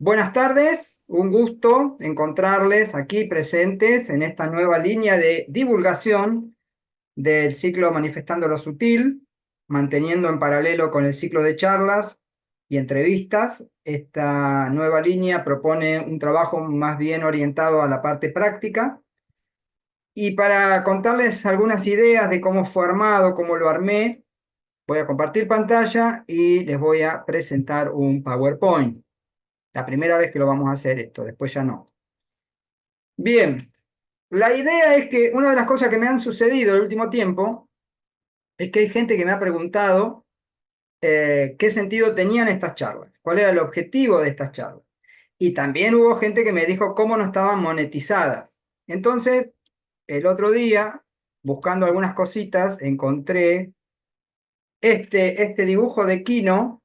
Buenas tardes, un gusto encontrarles aquí presentes en esta nueva línea de divulgación del ciclo Manifestando lo Sutil, manteniendo en paralelo con el ciclo de charlas y entrevistas. Esta nueva línea propone un trabajo más bien orientado a la parte práctica. Y para contarles algunas ideas de cómo fue armado, cómo lo armé, voy a compartir pantalla y les voy a presentar un PowerPoint. La primera vez que lo vamos a hacer esto, después ya no. Bien, la idea es que una de las cosas que me han sucedido el último tiempo es que hay gente que me ha preguntado qué sentido tenían estas charlas, cuál era el objetivo de estas charlas. Y también hubo gente que me dijo cómo no estaban monetizadas. Entonces, el otro día, buscando algunas cositas, encontré este dibujo de Kino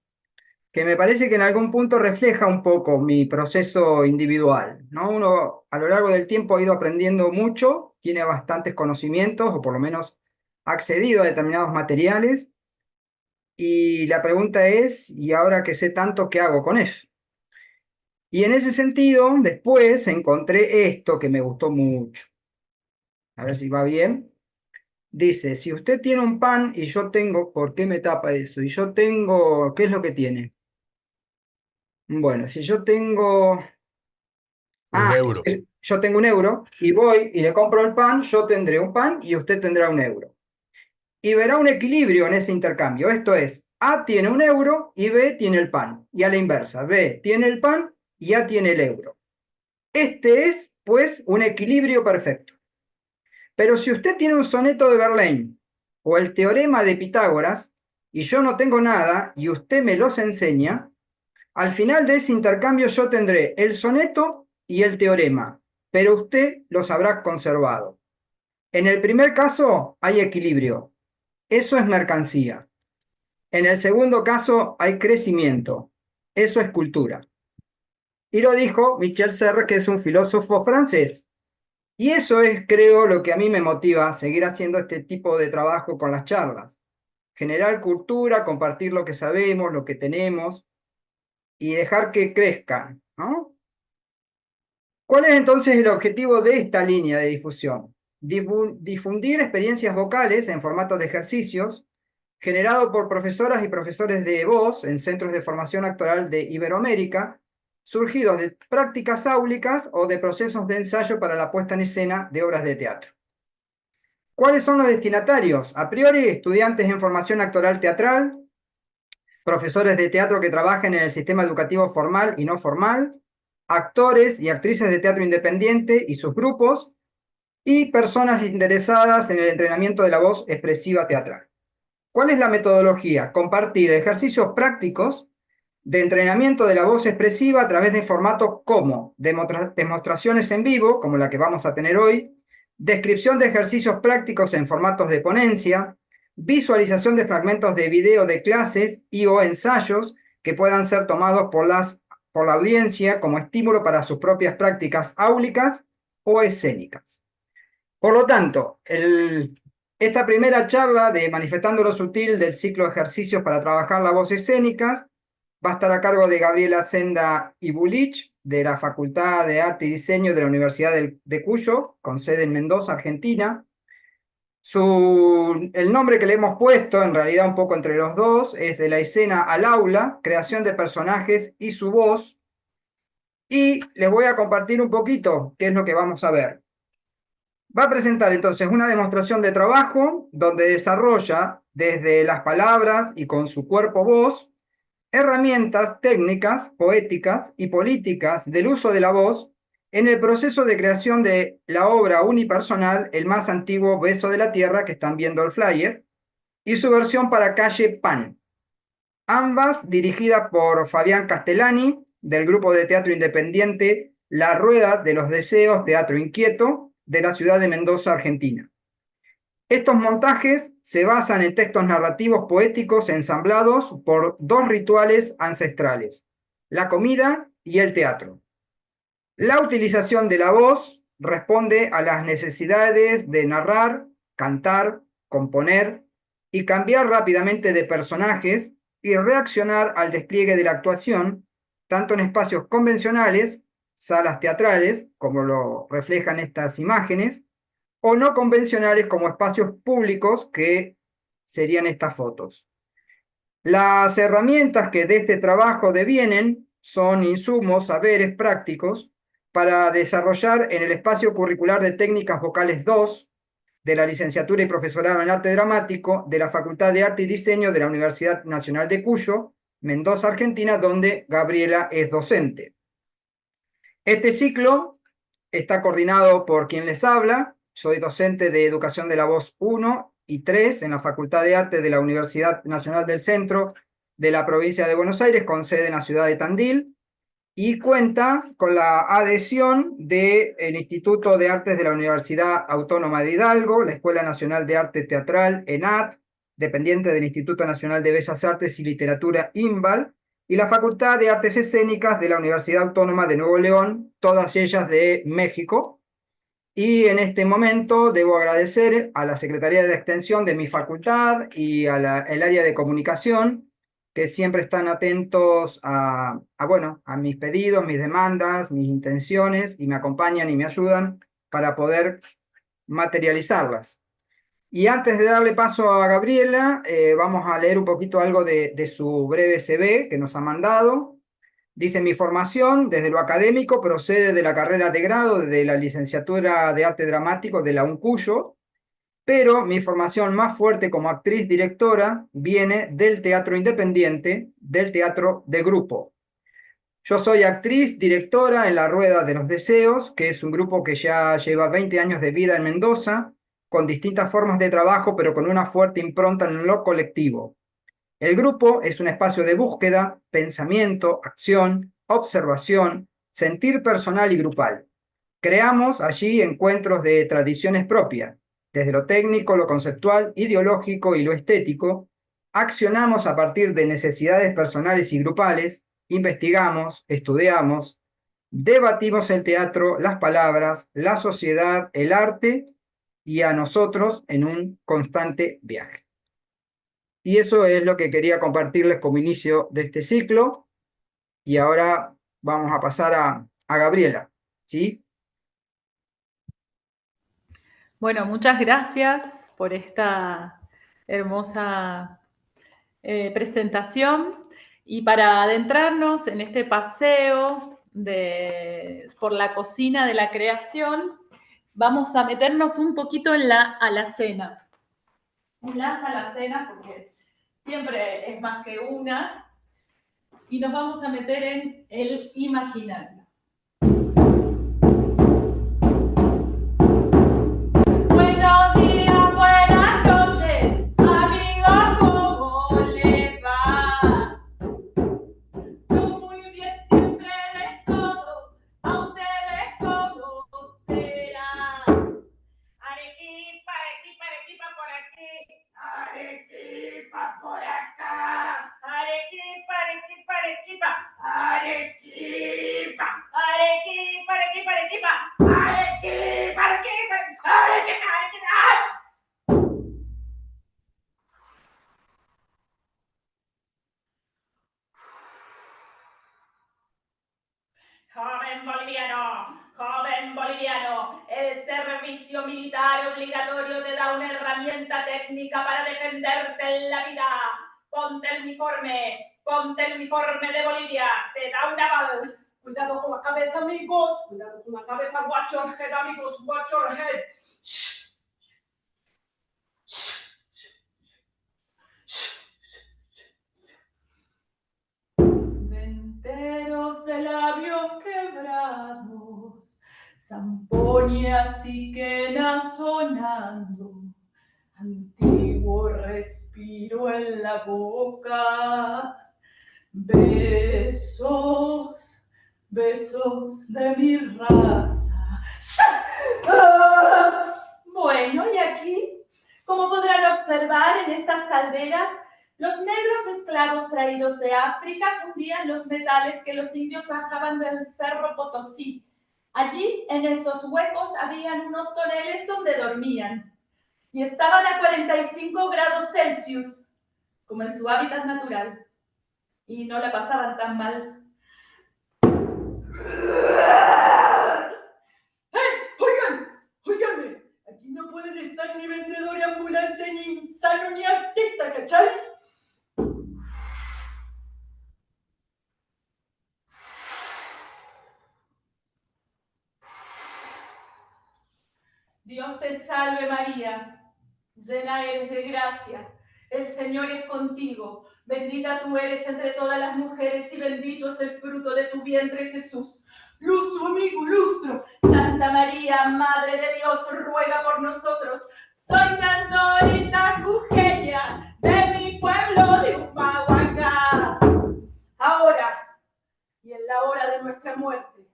que me parece que en algún punto refleja un poco mi proceso individual, ¿no? Uno a lo largo del tiempo ha ido aprendiendo mucho, tiene bastantes conocimientos, o por lo menos ha accedido a determinados materiales, y la pregunta es, ¿y ahora que sé tanto, qué hago con eso? Y en ese sentido, después encontré esto que me gustó mucho. A ver si va bien. Dice, si usted tiene un pan y yo tengo, ¿por qué me tapa eso? Y yo tengo, ¿qué es lo que tiene? Bueno, si yo tengo Un Ah, euro. yo tengo un euro y voy y le compro el pan, yo tendré un pan y usted tendrá un euro. Y verá un equilibrio en ese intercambio. Esto es, A tiene un euro y B tiene el pan. Y a la inversa, B tiene el pan y A tiene el euro. Este es, pues, un equilibrio perfecto. Pero si usted tiene un soneto de Verlaine o el teorema de Pitágoras y yo no tengo nada y usted me los enseña, al final de ese intercambio yo tendré el soneto y el teorema, pero usted los habrá conservado. En el primer caso hay equilibrio, eso es mercancía. En el segundo caso hay crecimiento, eso es cultura. Y lo dijo Michel Serres, que es un filósofo francés. Y eso es, creo, lo que a mí me motiva a seguir haciendo este tipo de trabajo con las charlas. Generar cultura, compartir lo que sabemos, lo que tenemos y dejar que crezcan, ¿no? ¿Cuál es entonces el objetivo de esta línea de difusión? Difundir experiencias vocales en formato de ejercicios, generado por profesoras y profesores de voz en centros de formación actoral de Iberoamérica, surgidos de prácticas áulicas o de procesos de ensayo para la puesta en escena de obras de teatro. ¿Cuáles son los destinatarios? A priori, estudiantes en formación actoral teatral, profesores de teatro que trabajen en el sistema educativo formal y no formal, actores y actrices de teatro independiente y sus grupos, y personas interesadas en el entrenamiento de la voz expresiva teatral. ¿Cuál es la metodología? Compartir ejercicios prácticos de entrenamiento de la voz expresiva a través de formatos como demostraciones en vivo, como la que vamos a tener hoy, descripción de ejercicios prácticos en formatos de ponencia, visualización de fragmentos de video de clases y o ensayos que puedan ser tomados por la audiencia como estímulo para sus propias prácticas áulicas o escénicas. Por lo tanto, esta primera charla de Manifestando lo Sutil del ciclo de ejercicios para trabajar la voz escénica va a estar a cargo de Gabriela Senda Ibulich, de la Facultad de Arte y Diseño de la Universidad de Cuyo, con sede en Mendoza, Argentina. El nombre que le hemos puesto, en realidad un poco entre los dos, es De la escena al aula, creación de personajes y su voz. Y les voy a compartir un poquito qué es lo que vamos a ver. Va a presentar entonces una demostración de trabajo donde desarrolla desde las palabras y con su cuerpo voz herramientas técnicas, poéticas y políticas del uso de la voz en el proceso de creación de la obra unipersonal El más antiguo beso de la tierra, que están viendo el flyer, y su versión para Calle Pan, ambas dirigidas por Fabián Castellani, del grupo de teatro independiente La Rueda de los Deseos, Teatro Inquieto, de la ciudad de Mendoza, Argentina. Estos montajes se basan en textos narrativos poéticos ensamblados por dos rituales ancestrales, la comida y el teatro. La utilización de la voz responde a las necesidades de narrar, cantar, componer y cambiar rápidamente de personajes y reaccionar al despliegue de la actuación, tanto en espacios convencionales, salas teatrales, como lo reflejan estas imágenes, o no convencionales como espacios públicos, que serían estas fotos. Las herramientas que de este trabajo devienen son insumos, saberes prácticos para desarrollar en el espacio curricular de técnicas vocales 2 de la licenciatura y profesorado en arte dramático de la Facultad de Arte y Diseño de la Universidad Nacional de Cuyo, Mendoza, Argentina, donde Gabriela es docente. Este ciclo está coordinado por quien les habla. Soy docente de Educación de la Voz 1 y 3 en la Facultad de Arte de la Universidad Nacional del Centro de la provincia de Buenos Aires, con sede en la ciudad de Tandil, y cuenta con la adhesión del Instituto de Artes de la Universidad Autónoma de Hidalgo, la Escuela Nacional de Arte Teatral, ENAT, dependiente del Instituto Nacional de Bellas Artes y Literatura, INVAL, y la Facultad de Artes Escénicas de la Universidad Autónoma de Nuevo León, todas ellas de México. Y en este momento debo agradecer a la Secretaría de Extensión de mi facultad y a el área de comunicación, que siempre están atentos bueno, a mis pedidos, mis demandas, mis intenciones, y me acompañan y me ayudan para poder materializarlas. Y antes de darle paso a Gabriela, vamos a leer un poquito algo de su breve CV que nos ha mandado. Dice: mi formación desde lo académico procede de la carrera de grado de la licenciatura de arte dramático de la UNCUYO, pero mi formación más fuerte como actriz-directora viene del teatro independiente, del teatro de grupo. Yo soy actriz, directora en La Rueda de los Deseos, que es un grupo que ya lleva 20 años de vida en Mendoza, con distintas formas de trabajo, pero con una fuerte impronta en lo colectivo. El grupo es un espacio de búsqueda, pensamiento, acción, observación, sentir personal y grupal. Creamos allí encuentros de tradiciones propias, desde lo técnico, lo conceptual, ideológico y lo estético. Accionamos a partir de necesidades personales y grupales, investigamos, estudiamos, debatimos el teatro, las palabras, la sociedad, el arte y a nosotros en un constante viaje. Y eso es lo que quería compartirles como inicio de este ciclo. Y ahora vamos a pasar a Gabriela, ¿sí? Bueno, muchas gracias por esta hermosa presentación. Y para adentrarnos en este paseo por la cocina de la creación, vamos a meternos un poquito en la alacena. En las alacenas, porque siempre es más que una, y nos vamos a meter en el imaginario. Buenos días, buenas noches, amigos, ¿cómo les va? Yo muy bien, siempre de todo, a ustedes cómo será. Arequipa, Arequipa, Arequipa por aquí, Arequipa por acá, Arequipa, Arequipa, Arequipa, Arequipa, Arequipa, Arequipa, Arequipa, Arequipa, Arequipa, Arequipa, Arequipa. Joven boliviano, el servicio militar obligatorio te da una herramienta técnica para defenderte en la vida. Ponte el uniforme de Bolivia, te da una bala. Cuidado con la cabeza, amigos, cuidado con la cabeza, watch your head, amigos, watch your head. Shh. Shh. Venteros de labios quebrados, zamponias y quenas sonando, antiguo respiro en la boca, besos, besos de mi raza. Bueno, y aquí, como podrán observar en estas calderas, los negros esclavos traídos de África fundían los metales que los indios bajaban del Cerro Potosí. Allí, en esos huecos, habían unos toneles donde dormían y estaban a 45 grados Celsius, como en su hábitat natural, y no la pasaban tan mal. Dios te salve María, llena eres de gracia, el Señor es contigo, bendita tú eres entre todas las mujeres y bendito es el fruto de tu vientre Jesús. Lustro, amigo, lustro. Santa María, Madre de Dios, ruega por nosotros. Soy cantorita jujeña de mi pueblo de Humahuaca. Ahora y en la hora de nuestra muerte.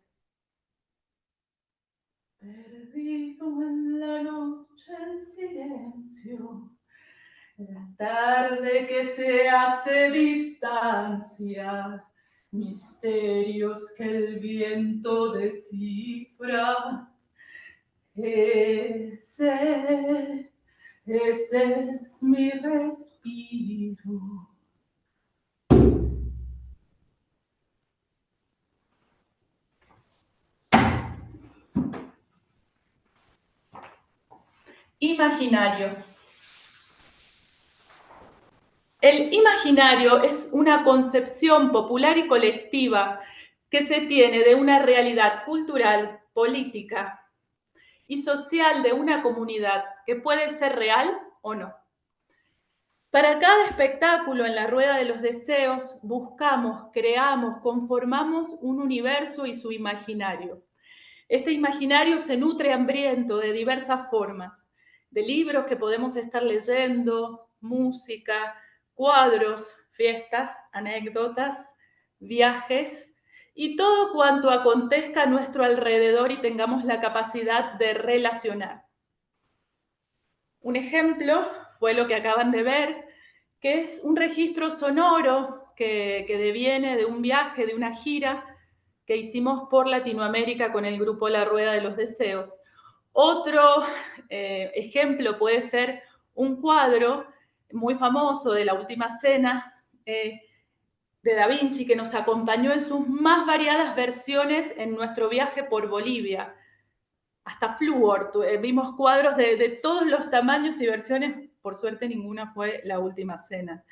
Perdido en la noche en silencio, la tarde que se hace distancia, misterios que el viento descifra. Ese es mi respiro. Imaginario. El imaginario es una concepción popular y colectiva que se tiene de una realidad cultural, política y social de una comunidad que puede ser real o no. Para cada espectáculo en la Rueda de los Deseos buscamos, creamos, conformamos un universo y su imaginario. Este imaginario se nutre hambriento de diversas formas, de libros que podemos estar leyendo, música, cuadros, fiestas, anécdotas, viajes y todo cuanto acontezca a nuestro alrededor y tengamos la capacidad de relacionar. Un ejemplo fue lo que acaban de ver, que es un registro sonoro que deviene de un viaje, de una gira que hicimos por Latinoamérica con el grupo La Rueda de los Deseos. Otro ejemplo puede ser un cuadro muy famoso de La Última Cena de Da Vinci que nos acompañó en sus más variadas versiones en nuestro viaje por Bolivia. Hasta flúor, vimos cuadros de todos los tamaños y versiones, por suerte ninguna fue La Última Cena.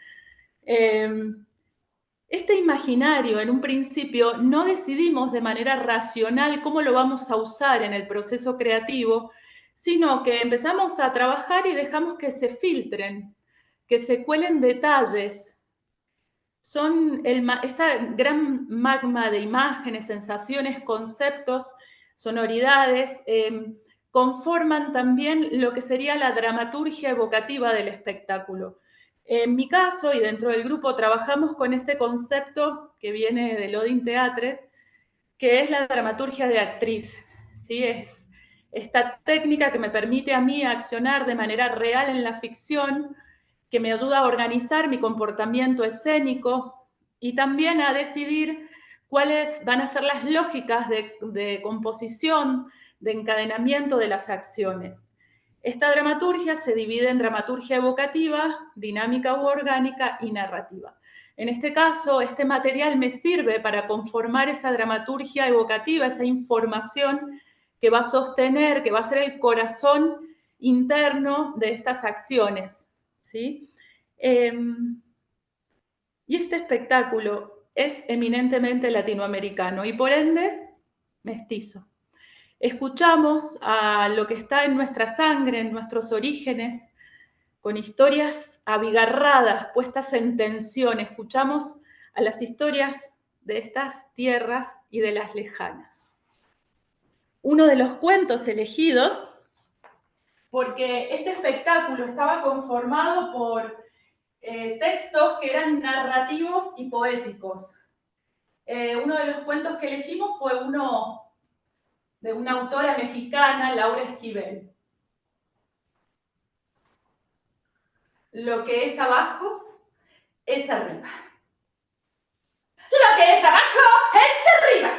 Este imaginario, en un principio, no decidimos de manera racional cómo lo vamos a usar en el proceso creativo, sino que empezamos a trabajar y dejamos que se filtren, que se cuelen detalles. Son esta gran magma de imágenes, sensaciones, conceptos, sonoridades, conforman también lo que sería la dramaturgia evocativa del espectáculo. En mi caso, y dentro del grupo, trabajamos con este concepto que viene del Odin Theatre, que es la dramaturgia de actriz. ¿Sí? Es esta técnica que me permite a mí accionar de manera real en la ficción, que me ayuda a organizar mi comportamiento escénico y también a decidir cuáles van a ser las lógicas de composición, de encadenamiento de las acciones. Esta dramaturgia se divide en dramaturgia evocativa, dinámica u orgánica y narrativa. En este caso, este material me sirve para conformar esa dramaturgia evocativa, esa información que va a sostener, que va a ser el corazón interno de estas acciones. ¿Sí? Y este espectáculo es eminentemente latinoamericano y por ende mestizo. Escuchamos a lo que está en nuestra sangre, en nuestros orígenes, con historias abigarradas, puestas en tensión. Escuchamos a las historias de estas tierras y de las lejanas. Uno de los cuentos elegidos, porque este espectáculo estaba conformado por textos que eran narrativos y poéticos. Uno de los cuentos que elegimos fue uno de una autora mexicana, Laura Esquivel. Lo que es abajo es arriba. Lo que es abajo es arriba.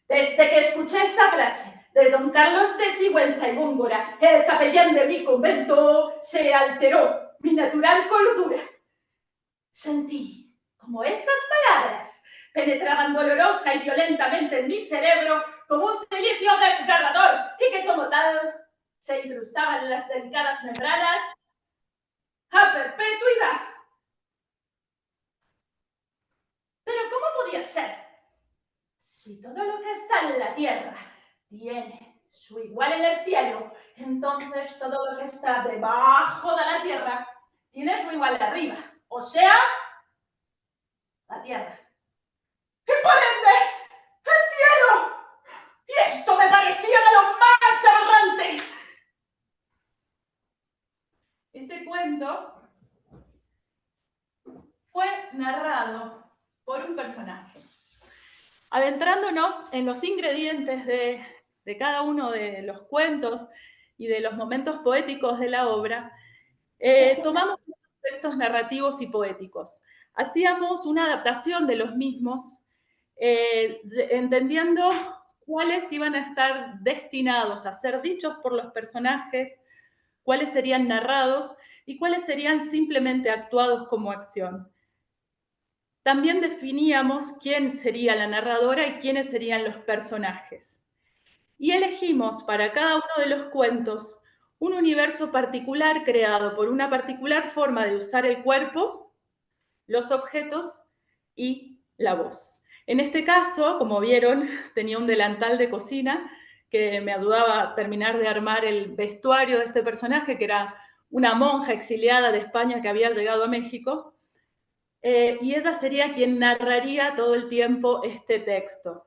Desde que escuché esta frase de don Carlos de Sigüenza y Góngora, el capellán de mi convento, se alteró mi natural cordura. Sentí como estas palabras penetraban dolorosa y violentamente en mi cerebro como un cilicio desgarrador y que como tal se incrustaban en las delicadas membranas a perpetuidad. Pero ¿cómo podía ser? Si todo lo que está en la tierra tiene su igual en el cielo entonces todo lo que está debajo de la tierra tiene su igual de arriba, o sea, la tierra. ¡Y por ende, el cielo! Y esto me parecía de lo más aberrante. Este cuento fue narrado por un personaje. Adentrándonos en los ingredientes de cada uno de los cuentos y de los momentos poéticos de la obra, tomamos textos narrativos y poéticos. Hacíamos una adaptación de los mismos, entendiendo cuáles iban a estar destinados a ser dichos por los personajes, cuáles serían narrados y cuáles serían simplemente actuados como acción. También definíamos quién sería la narradora y quiénes serían los personajes. Y elegimos para cada uno de los cuentos un universo particular creado por una particular forma de usar el cuerpo, los objetos y la voz. En este caso, como vieron, tenía un delantal de cocina que me ayudaba a terminar de armar el vestuario de este personaje, que era una monja exiliada de España que había llegado a México. Y ella sería quien narraría todo el tiempo este texto.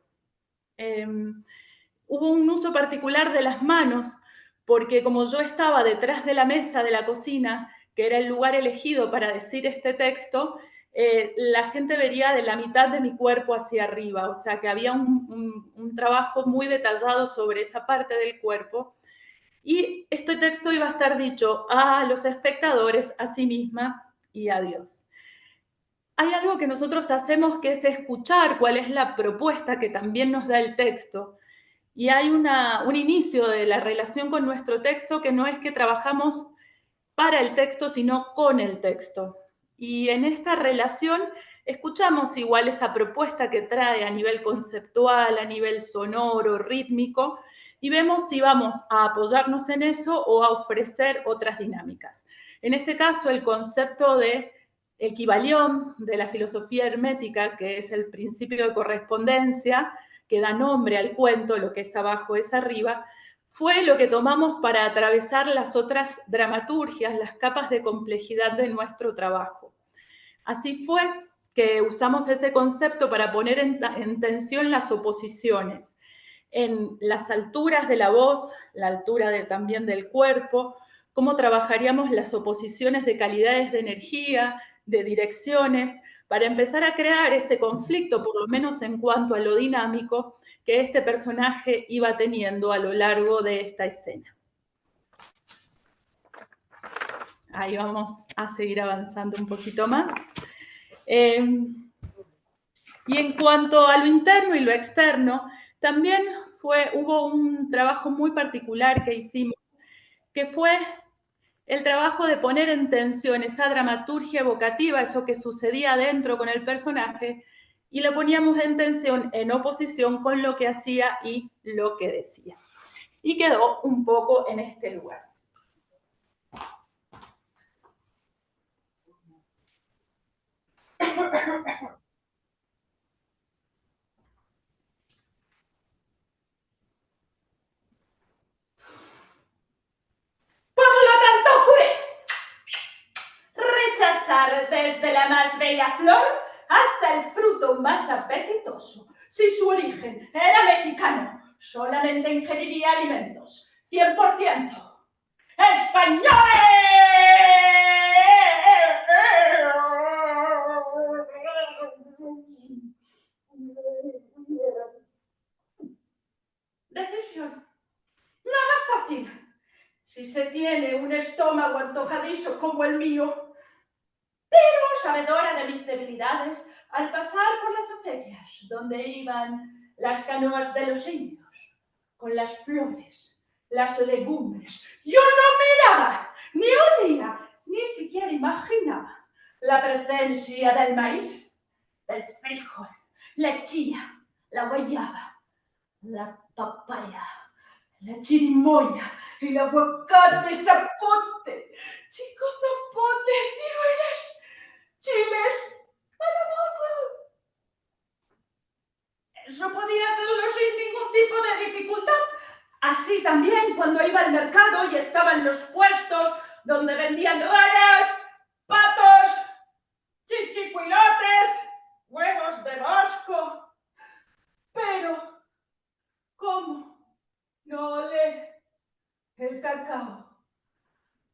Hubo un uso particular de las manos, porque como yo estaba detrás de la mesa de la cocina, que era el lugar elegido para decir este texto, la gente vería de la mitad de mi cuerpo hacia arriba, o sea que había un trabajo muy detallado sobre esa parte del cuerpo. Y este texto iba a estar dicho a los espectadores, a sí misma y a Dios. Hay algo que nosotros hacemos que es escuchar cuál es la propuesta que también nos da el texto. Y hay un inicio de la relación con nuestro texto que no es que trabajamos para el texto, sino con el texto. Y en esta relación escuchamos igual esa propuesta que trae a nivel conceptual, a nivel sonoro, rítmico, y vemos si vamos a apoyarnos en eso o a ofrecer otras dinámicas. En este caso, el concepto de equivalión de la filosofía hermética, que es el principio de correspondencia, que da nombre al cuento, lo que es abajo es arriba, fue lo que tomamos para atravesar las otras dramaturgias, las capas de complejidad de nuestro trabajo. Así fue que usamos ese concepto para poner en tensión las oposiciones, en las alturas de la voz, la altura también del cuerpo, cómo trabajaríamos las oposiciones de calidades de energía, de direcciones, para empezar a crear ese conflicto, por lo menos en cuanto a lo dinámico, que este personaje iba teniendo a lo largo de esta escena. Ahí vamos a seguir avanzando un poquito más. Y en cuanto a lo interno y lo externo, también hubo un trabajo muy particular que hicimos, que fue el trabajo de poner en tensión esa dramaturgia evocativa, eso que sucedía adentro con el personaje, y lo poníamos en tensión, en oposición con lo que hacía y lo que decía. Y quedó un poco en este lugar. Por lo tanto, juré rechazar desde la más bella flor hasta el fruto más apetitoso. Si su origen era mexicano, solamente ingeriría alimentos 100% españoles. Decisión. Nada fácil. Si se tiene un estómago antojadizo como el mío, pero sabedora de mis debilidades, al pasar por las acequias donde iban las canoas de los indios, con las flores, las legumbres, yo no miraba, ni olía, ni siquiera imaginaba la presencia del maíz, del frijol, la chía, la guayaba, la papaya, la chirimoya, el aguacate, zapote, chicos, zapote, ciruelas, chiles, calabaza. Eso podía hacerlo sin ningún tipo de dificultad. Así Así también cuando iba al mercado y estaban los puestos donde vendían ranas, patos, chichicuilotes, huevos de bosco. Pero, ¿cómo no oler el cacao?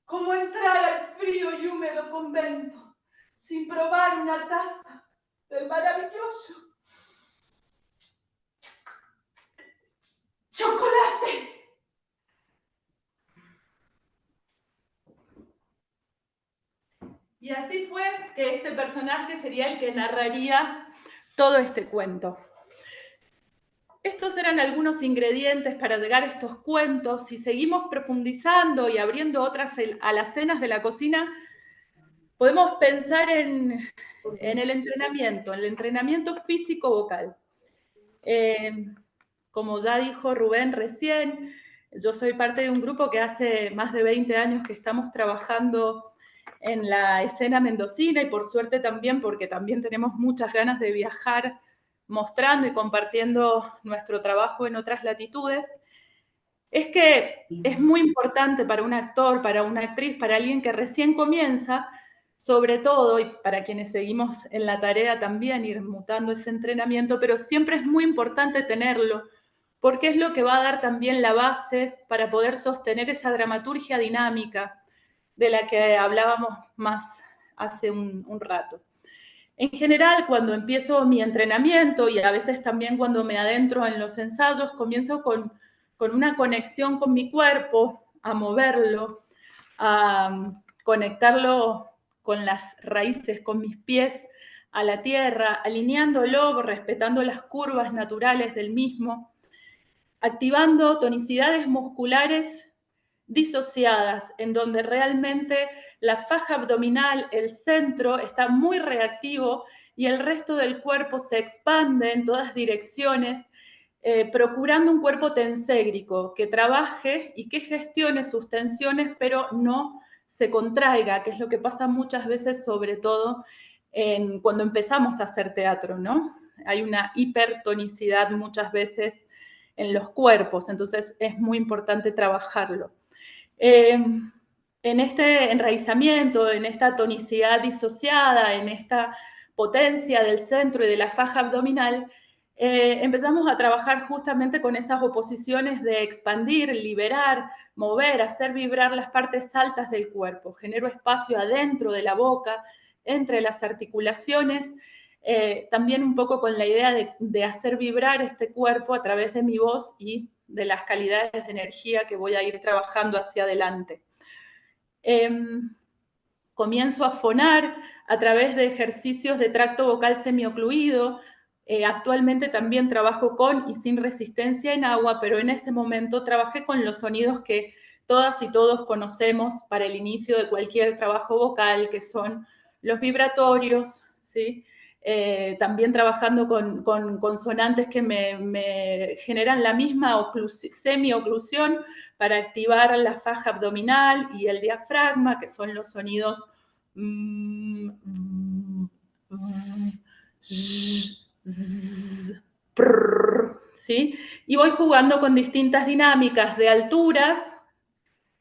¿Cómo entrar al frío y húmedo convento sin probar una taza del maravilloso chocolate? Y así fue que este personaje sería el que narraría todo este cuento. Estos eran algunos ingredientes para llegar a estos cuentos. Si seguimos profundizando y abriendo otras alacenas de la cocina, podemos pensar en el entrenamiento físico vocal. Como ya dijo Rubén recién, yo soy parte de un grupo que hace más de 20 años que estamos trabajando en la escena mendocina y por suerte también, porque también tenemos muchas ganas de viajar mostrando y compartiendo nuestro trabajo en otras latitudes, es que es muy importante para un actor, para una actriz, para alguien que recién comienza, sobre todo, y para quienes seguimos en la tarea también, ir mutando ese entrenamiento, pero siempre es muy importante tenerlo, porque es lo que va a dar también la base para poder sostener esa dramaturgia dinámica de la que hablábamos más hace un rato. En general, cuando empiezo mi entrenamiento y a veces también cuando me adentro en los ensayos, comienzo con una conexión con mi cuerpo, a moverlo, a conectarlo con las raíces, con mis pies a la tierra, alineándolo, respetando las curvas naturales del mismo, activando tonicidades musculares disociadas, en donde realmente la faja abdominal, el centro, está muy reactivo y el resto del cuerpo se expande en todas direcciones, procurando un cuerpo tenségrico, que trabaje y que gestione sus tensiones, pero no se contraiga, que es lo que pasa muchas veces, sobre todo cuando empezamos a hacer teatro, ¿no? Hay una hipertonicidad muchas veces en los cuerpos, entonces es muy importante trabajarlo. En este enraizamiento, en esta tonicidad disociada, en esta potencia del centro y de la faja abdominal, empezamos a trabajar justamente con esas oposiciones de expandir, liberar, mover, hacer vibrar las partes altas del cuerpo. Genero espacio adentro de la boca, entre las articulaciones, también un poco con la idea de hacer vibrar este cuerpo a través de mi voz y de las calidades de energía que voy a ir trabajando hacia adelante. Comienzo a fonar a través de ejercicios de tracto vocal semiocluido. Actualmente también trabajo con y sin resistencia en agua, pero en ese momento trabajé con los sonidos que todas y todos conocemos para el inicio de cualquier trabajo vocal, que son los vibratorios, ¿sí? También trabajando con consonantes que me generan la misma semi-oclusión para activar la faja abdominal y el diafragma, que son los sonidos ¿sí? Y voy jugando con distintas dinámicas de alturas,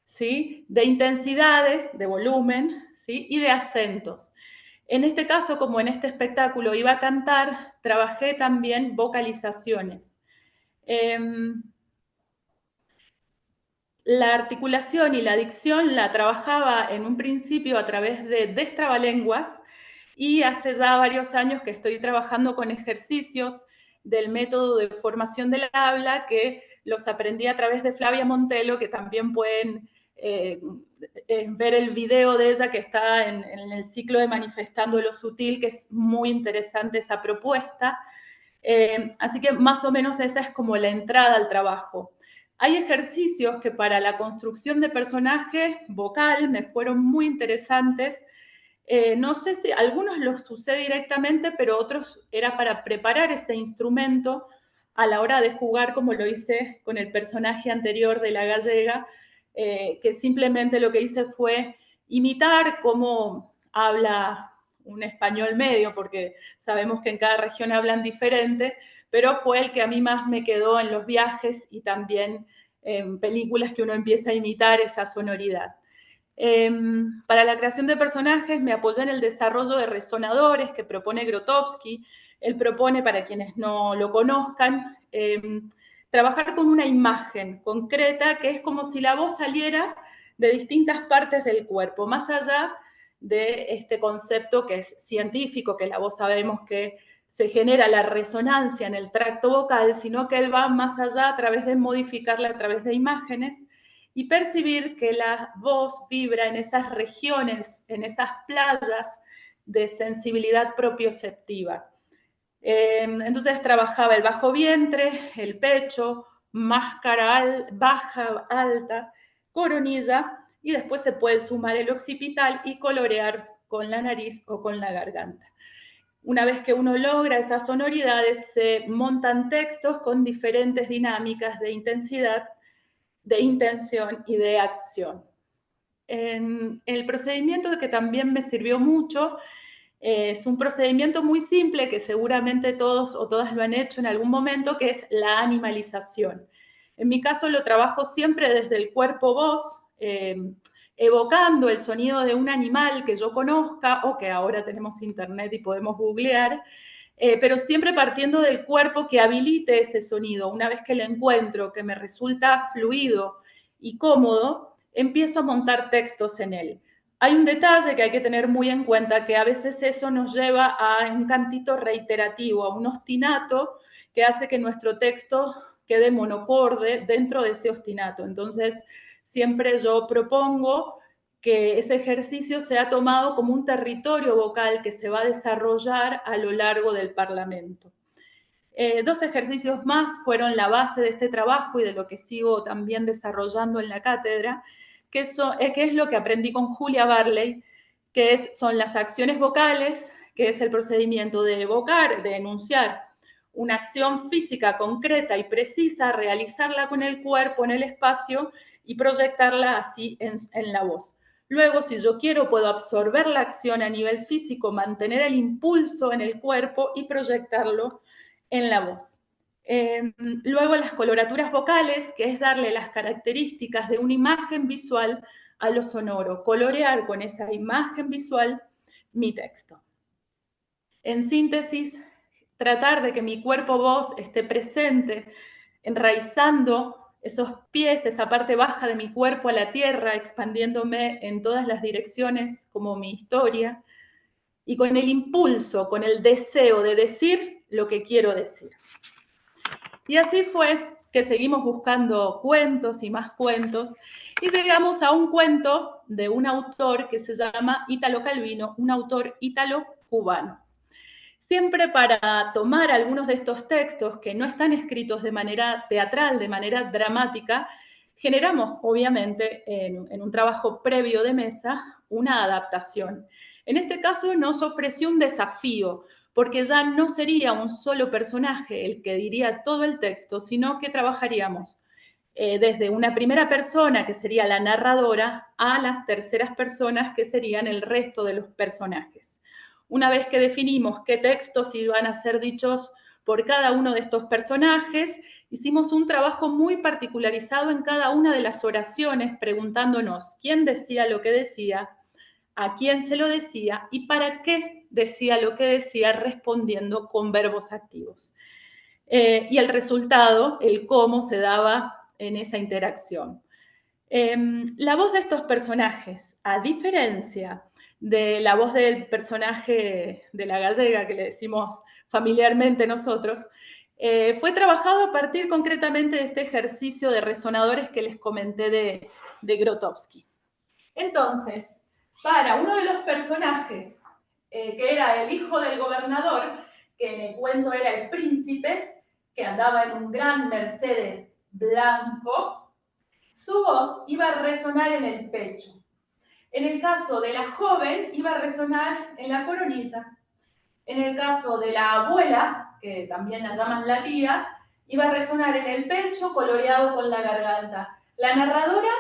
¿sí? De intensidades, de volumen, ¿sí? Y de acentos. En este caso, como en este espectáculo iba a cantar, trabajé también vocalizaciones. La articulación y la dicción la trabajaba en un principio a través de destrabalenguas y hace ya varios años que estoy trabajando con ejercicios del método de formación del habla que los aprendí a través de Flavia Montelo, que también pueden ver el video de ella que está en el ciclo de Manifestando lo Sutil, que es muy interesante esa propuesta. Así que más o menos esa es como la entrada al trabajo. Hay ejercicios que para la construcción de personaje vocal me fueron muy interesantes. No sé si algunos los usé directamente, pero otros era para preparar ese instrumento a la hora de jugar, como lo hice con el personaje anterior de La Gallega, que simplemente lo que hice fue imitar cómo habla un español medio, porque sabemos que en cada región hablan diferente, pero fue el que a mí más me quedó en los viajes y también en películas que uno empieza a imitar esa sonoridad. Para la creación de personajes me apoyé en el desarrollo de resonadores que propone Grotowski. Él propone, para quienes no lo conozcan, trabajar con una imagen concreta que es como si la voz saliera de distintas partes del cuerpo, más allá de este concepto que es científico, que la voz sabemos que se genera la resonancia en el tracto vocal, sino que él va más allá a través de modificarla a través de imágenes y percibir que la voz vibra en esas regiones, en esas playas de sensibilidad propioceptiva. Entonces trabajaba el bajo vientre, el pecho, máscara baja, alta, coronilla, y después se puede sumar el occipital y colorear con la nariz o con la garganta. Una vez que uno logra esas sonoridades, se montan textos con diferentes dinámicas de intensidad, de intención y de acción. El procedimiento que también me sirvió mucho es un procedimiento muy simple que seguramente todos o todas lo han hecho en algún momento, que es la animalización. En mi caso lo trabajo siempre desde el cuerpo-voz, evocando el sonido de un animal que yo conozca o que ahora tenemos internet y podemos googlear, pero siempre partiendo del cuerpo que habilite ese sonido. Una vez que lo encuentro, que me resulta fluido y cómodo, empiezo a montar textos en él. Hay un detalle que hay que tener muy en cuenta, que a veces eso nos lleva a un cantito reiterativo, a un ostinato que hace que nuestro texto quede monocorde dentro de ese ostinato. Entonces, siempre yo propongo que ese ejercicio sea tomado como un territorio vocal que se va a desarrollar a lo largo del Parlamento. Dos ejercicios más fueron la base de este trabajo y de lo que sigo también desarrollando en la cátedra, que es lo que aprendí con Julia Barley, son las acciones vocales, que es el procedimiento de evocar, de enunciar una acción física concreta y precisa, realizarla con el cuerpo en el espacio y proyectarla así en la voz. Luego, si yo quiero, puedo absorber la acción a nivel físico, mantener el impulso en el cuerpo y proyectarlo en la voz. Luego las coloraturas vocales, que es darle las características de una imagen visual a lo sonoro, colorear con esa imagen visual mi texto. En síntesis, tratar de que mi cuerpo-voz esté presente, enraizando esos pies, esa parte baja de mi cuerpo a la tierra, expandiéndome en todas las direcciones como mi historia, y con el impulso, con el deseo de decir lo que quiero decir. Y así fue que seguimos buscando cuentos y más cuentos, y llegamos a un cuento de un autor que se llama Italo Calvino, un autor ítalo-cubano. Siempre para tomar algunos de estos textos que no están escritos de manera teatral, de manera dramática, generamos, obviamente, en un trabajo previo de mesa, una adaptación. En este caso nos ofreció un desafío, porque ya no sería un solo personaje el que diría todo el texto, sino que trabajaríamos desde una primera persona, que sería la narradora, a las terceras personas, que serían el resto de los personajes. Una vez que definimos qué textos iban a ser dichos por cada uno de estos personajes, hicimos un trabajo muy particularizado en cada una de las oraciones, preguntándonos quién decía lo que decía, a quién se lo decía y para qué decía lo que decía, respondiendo con verbos activos. Y el resultado, el cómo se daba en esa interacción. La voz de estos personajes, a diferencia de la voz del personaje de la gallega, que le decimos familiarmente nosotros, fue trabajado a partir concretamente de este ejercicio de resonadores que les comenté de Grotowski. Entonces, para uno de los personajes, que era el hijo del gobernador, que en el cuento era el príncipe, que andaba en un gran Mercedes blanco, su voz iba a resonar en el pecho. En el caso de la joven, iba a resonar en la coronilla. En el caso de la abuela, que también la llaman la tía, iba a resonar en el pecho, coloreado con la garganta. La narradora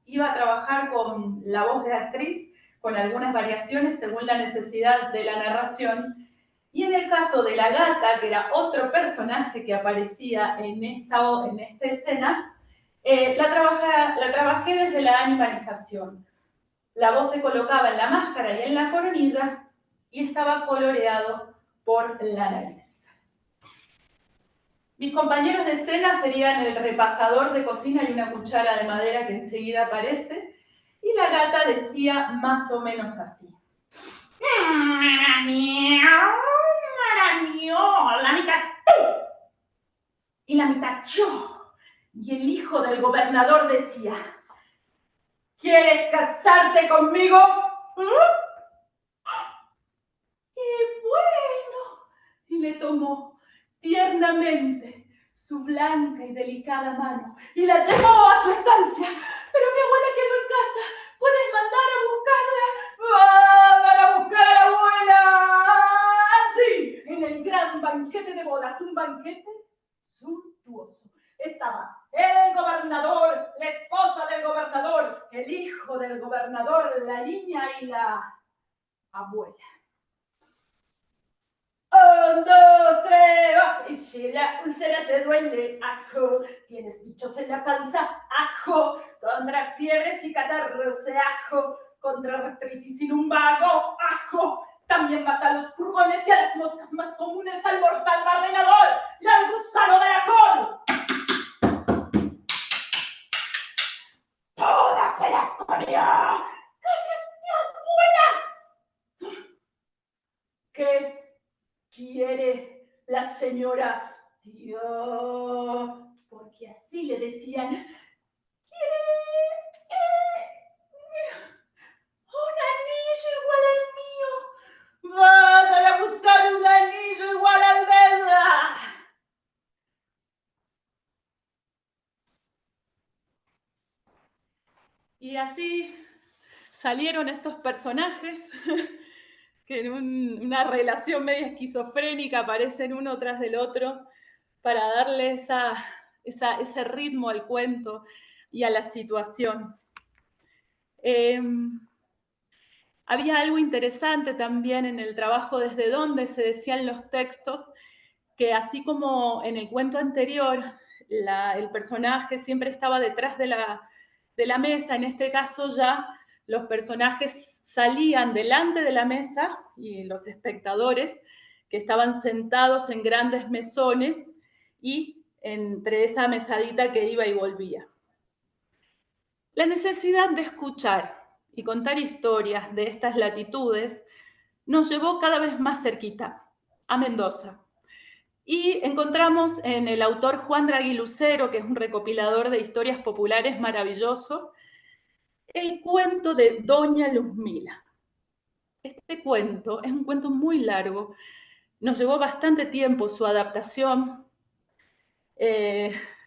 iba a trabajar con la voz de actriz, con algunas variaciones según la necesidad de la narración. Y en el caso de la gata, que era otro personaje que aparecía en esta escena, La trabajé desde la animalización. La voz se colocaba en la máscara y en la coronilla y estaba coloreado por la nariz. Mis compañeros de escena serían el repasador de cocina y una cuchara de madera que enseguida aparece, y la gata decía más o menos así. La mitad tú y la mitad yo. Y el hijo del gobernador decía, ¿quieres casarte conmigo? Y bueno, y le tomó tiernamente su blanca y delicada mano y la llevó a su estancia. Pero mi abuela quedó en casa. ¿Puedes mandar a buscarla? ¡Mandan a buscar, abuela! Sí, en el gran banquete de bodas, un banquete suntuoso. Estaba el gobernador, la esposa del gobernador, el hijo del gobernador, la niña y la abuela. 1, 2, 3, ¡oh! Y si la úlcera te duele, ajo, tienes bichos en la panza, ajo, contra fiebres y catarros, ajo, contra artritis y lumbago, ajo, también mata a los purgones y a las moscas más comunes, al mortal barrenador y al gusano de la col. ¡Todas se las comió! ¡Cállate, abuela! ¿Qué quiere la señora Dios? Porque así le decían. Quiere un anillo igual al mío. Vayan a buscar un anillo igual al de ella. Y así salieron estos personajes que en una relación media esquizofrénica aparecen uno tras del otro para darle ese ritmo al cuento y a la situación. Había algo interesante también en el trabajo desde donde se decían los textos, que así como en el cuento anterior, el personaje siempre estaba detrás de la mesa, en este caso ya los personajes salían delante de la mesa y los espectadores que estaban sentados en grandes mesones y entre esa mesadita que iba y volvía. La necesidad de escuchar y contar historias de estas latitudes nos llevó cada vez más cerquita, a Mendoza. Y encontramos en el autor Juan Draghi Lucero, que es un recopilador de historias populares maravilloso, el cuento de Doña Luzmila. Este cuento es un cuento muy largo, nos llevó bastante tiempo su adaptación.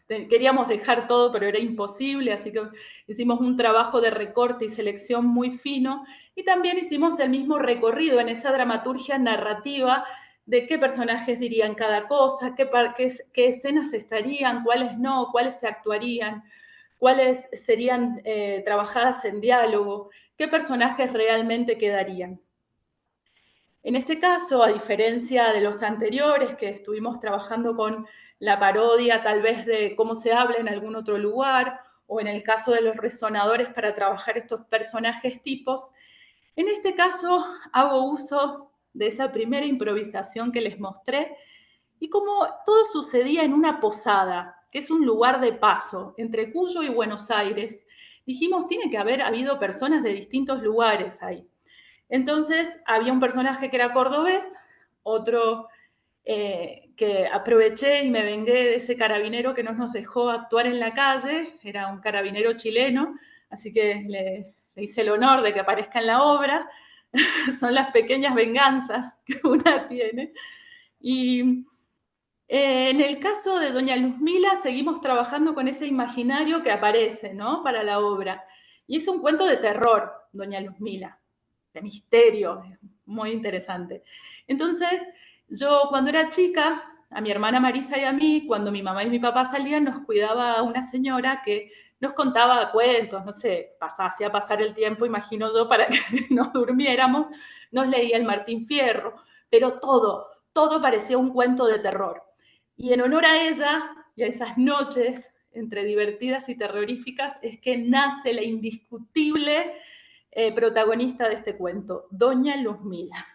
Queríamos dejar todo, pero era imposible, así que hicimos un trabajo de recorte y selección muy fino, y también hicimos el mismo recorrido en esa dramaturgia narrativa de qué personajes dirían cada cosa, qué escenas estarían, cuáles no, cuáles se actuarían, cuáles serían trabajadas en diálogo, qué personajes realmente quedarían. En este caso, a diferencia de los anteriores, que estuvimos trabajando con la parodia tal vez de cómo se habla en algún otro lugar, o en el caso de los resonadores para trabajar estos personajes tipos, en este caso hago uso de esa primera improvisación que les mostré, y como todo sucedía en una posada, que es un lugar de paso entre Cuyo y Buenos Aires, dijimos, tiene que haber habido personas de distintos lugares ahí. Entonces, había un personaje que era cordobés, otro que aproveché y me vengué de ese carabinero que no nos dejó actuar en la calle, era un carabinero chileno, así que le hice el honor de que aparezca en la obra. Son las pequeñas venganzas que una tiene. Y en el caso de Doña Luzmila seguimos trabajando con ese imaginario que aparece, ¿no?, para la obra. Y es un cuento de terror, Doña Luzmila, de misterio, muy interesante. Entonces, yo cuando era chica, a mi hermana Marisa y a mí, cuando mi mamá y mi papá salían, nos cuidaba una señora que nos contaba cuentos, no sé, hacía pasar el tiempo, imagino yo, para que nos durmiéramos, nos leía el Martín Fierro, pero todo parecía un cuento de terror. Y en honor a ella y a esas noches entre divertidas y terroríficas, es que nace la indiscutible protagonista de este cuento, Doña Luzmila.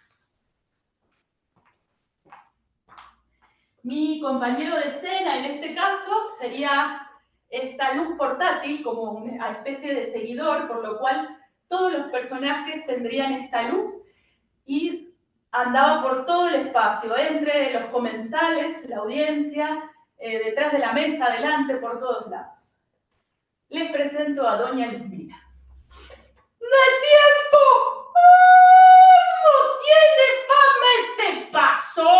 Mi compañero de escena en este caso sería esta luz portátil como una especie de seguidor, por lo cual todos los personajes tendrían esta luz y andaba por todo el espacio, entre los comensales, la audiencia, detrás de la mesa, adelante, por todos lados. Les presento a Doña Luzmila. ¡De tiempo! ¡Oh! ¡Tiene fama este paso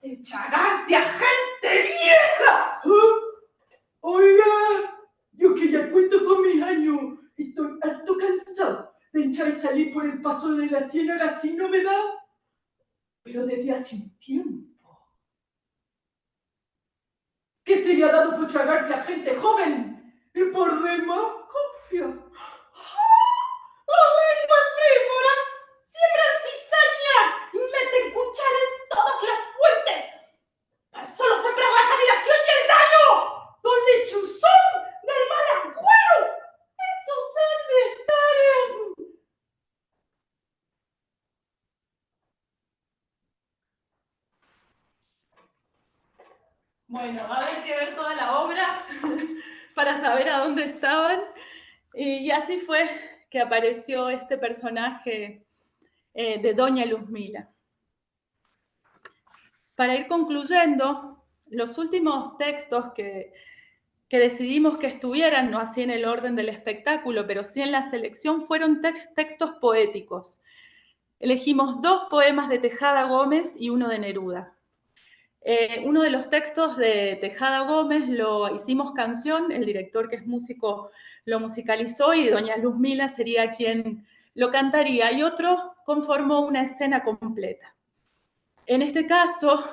de tragarse a gente vieja! Oiga, yo que ya cuento con mis años, estoy harto cansado de entrar y salir por el paso de la ciénaga sin novedad, pero desde hace un tiempo. ¿Qué se le ha dado por tragarse a gente joven y por demás confía? ¡La lengua frívola! ¡Siembran cizaña y meten cuchara en todas las fuentes! ¡Para solo sembrar la cavilación y el daño! ¡Don Lechuzón del mal agüero! ¡Esos han de estar en...! Bueno, va a haber que ver toda la obra para saber a dónde estaban. Y así fue que apareció este personaje de Doña Luzmila. Para ir concluyendo, los últimos textos que decidimos que estuvieran, no así en el orden del espectáculo, pero sí en la selección, fueron textos poéticos. Elegimos 2 poemas de Tejada Gómez y uno de Neruda. Uno de los textos de Tejada Gómez lo hicimos canción, el director que es músico lo musicalizó y Doña Luzmila sería quien lo cantaría, y otro conformó una escena completa. En este caso,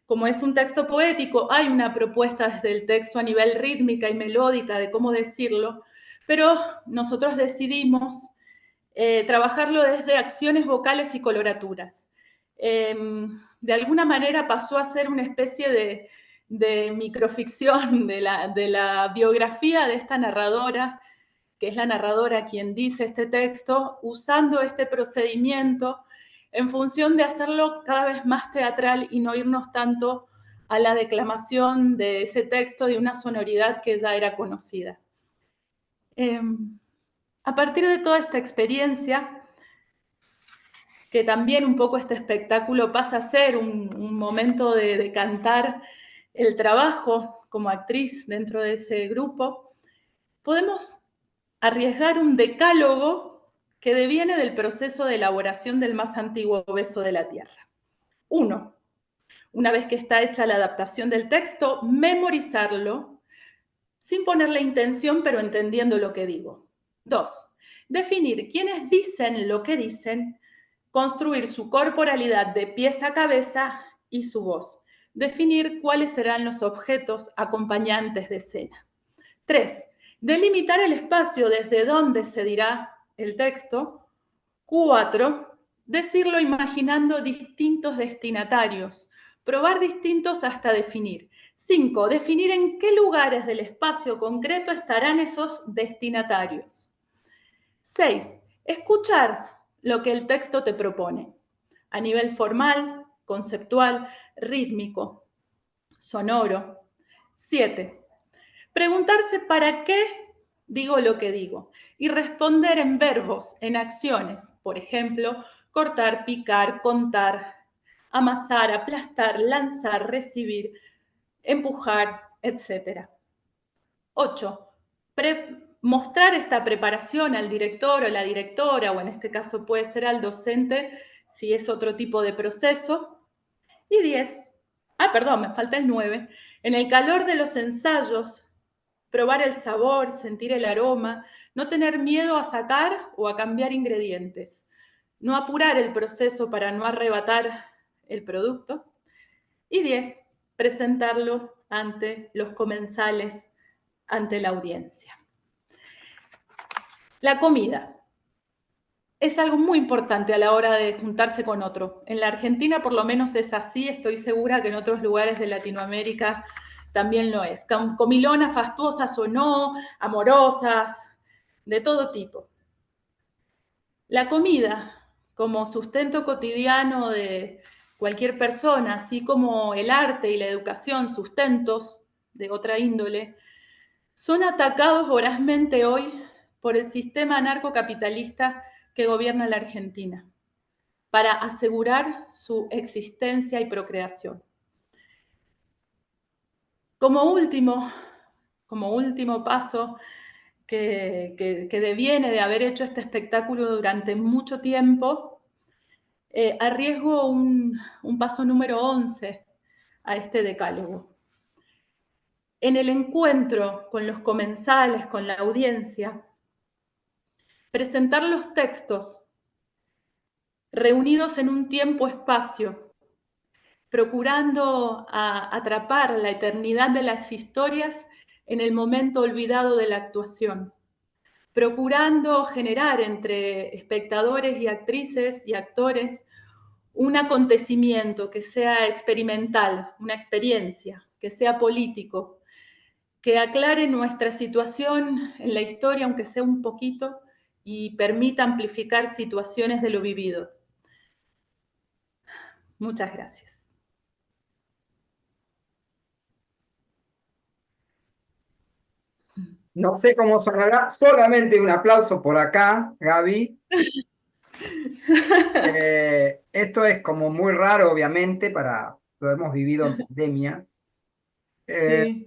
como es un texto poético, hay una propuesta desde el texto a nivel rítmica y melódica de cómo decirlo, pero nosotros decidimos trabajarlo desde acciones vocales y coloraturas. De alguna manera pasó a ser una especie de microficción de la biografía de esta narradora, que es la narradora quien dice este texto, usando este procedimiento en función de hacerlo cada vez más teatral y no irnos tanto a la declamación de ese texto de una sonoridad que ya era conocida. A partir de toda esta experiencia, que también un poco este espectáculo pasa a ser un momento de cantar el trabajo como actriz dentro de ese grupo, podemos arriesgar un decálogo que deviene del proceso de elaboración del más antiguo beso de la tierra. 1. Una vez que está hecha la adaptación del texto, memorizarlo sin ponerle intención, pero entendiendo lo que digo. 2. Definir quiénes dicen lo que dicen, construir su corporalidad de pies a cabeza y su voz. Definir cuáles serán los objetos acompañantes de escena. 3. Delimitar el espacio desde donde se dirá el texto. 4. Decirlo imaginando distintos destinatarios. Probar distintos hasta definir. 5. Definir en qué lugares del espacio concreto estarán esos destinatarios. 6. Escuchar lo que el texto te propone, a nivel formal, conceptual, rítmico, sonoro. 7. Preguntarse para qué digo lo que digo y responder en verbos, en acciones, por ejemplo, cortar, picar, contar, amasar, aplastar, lanzar, recibir, empujar, etc. 8. Mostrar esta preparación al director o la directora, o en este caso puede ser al docente, si es otro tipo de proceso. Y 10. Me falta el 9. En el calor de los ensayos, probar el sabor, sentir el aroma, no tener miedo a sacar o a cambiar ingredientes, no apurar el proceso para no arrebatar el producto. Y 10. Presentarlo ante los comensales, ante la audiencia. La comida es algo muy importante a la hora de juntarse con otro. En la Argentina por lo menos es así, estoy segura que en otros lugares de Latinoamérica también lo es. Comilonas fastuosas o no, amorosas, de todo tipo. La comida, como sustento cotidiano de cualquier persona, así como el arte y la educación, sustentos de otra índole, son atacados vorazmente hoy por el sistema anarcocapitalista que gobierna la Argentina, para asegurar su existencia y procreación. Como último paso que deviene de haber hecho este espectáculo durante mucho tiempo, arriesgo un paso número 11 a este decálogo. En el encuentro con los comensales, con la audiencia, presentar los textos reunidos en un tiempo-espacio, procurando atrapar la eternidad de las historias en el momento olvidado de la actuación, procurando generar entre espectadores y actrices y actores un acontecimiento que sea experimental, una experiencia, que sea político, que aclare nuestra situación en la historia, aunque sea un poquito, y permita amplificar situaciones de lo vivido. Muchas gracias. No sé cómo sonará, solamente un aplauso por acá, Gaby. Esto es como muy raro, obviamente, lo hemos vivido en pandemia. Sí.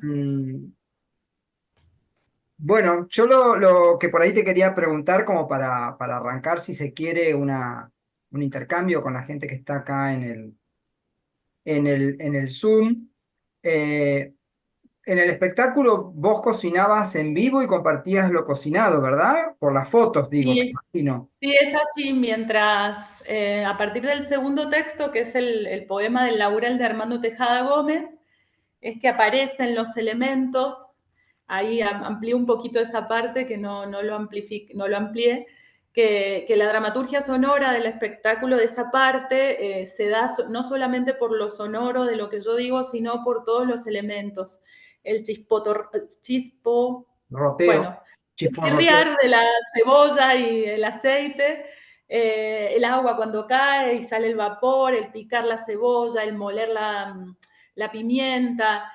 Bueno, yo lo que por ahí te quería preguntar, como para arrancar, si se quiere un intercambio con la gente que está acá en el Zoom. Eh, en el espectáculo vos cocinabas en vivo y compartías lo cocinado, ¿verdad? Por las fotos, digo, me Sí, imagino. sí, es así, mientras a partir del segundo texto, que es el poema del Laurel de Armando Tejada Gómez, es que aparecen los elementos, ahí amplié un poquito esa parte que no lo amplié, que la dramaturgia sonora del espectáculo de esa parte se da no solamente por lo sonoro de lo que yo digo, sino por todos los elementos. El Roteo, bueno, chisporroteo. chirriar de la cebolla y el aceite, el agua cuando cae y sale el vapor, el picar la cebolla, el moler la pimienta,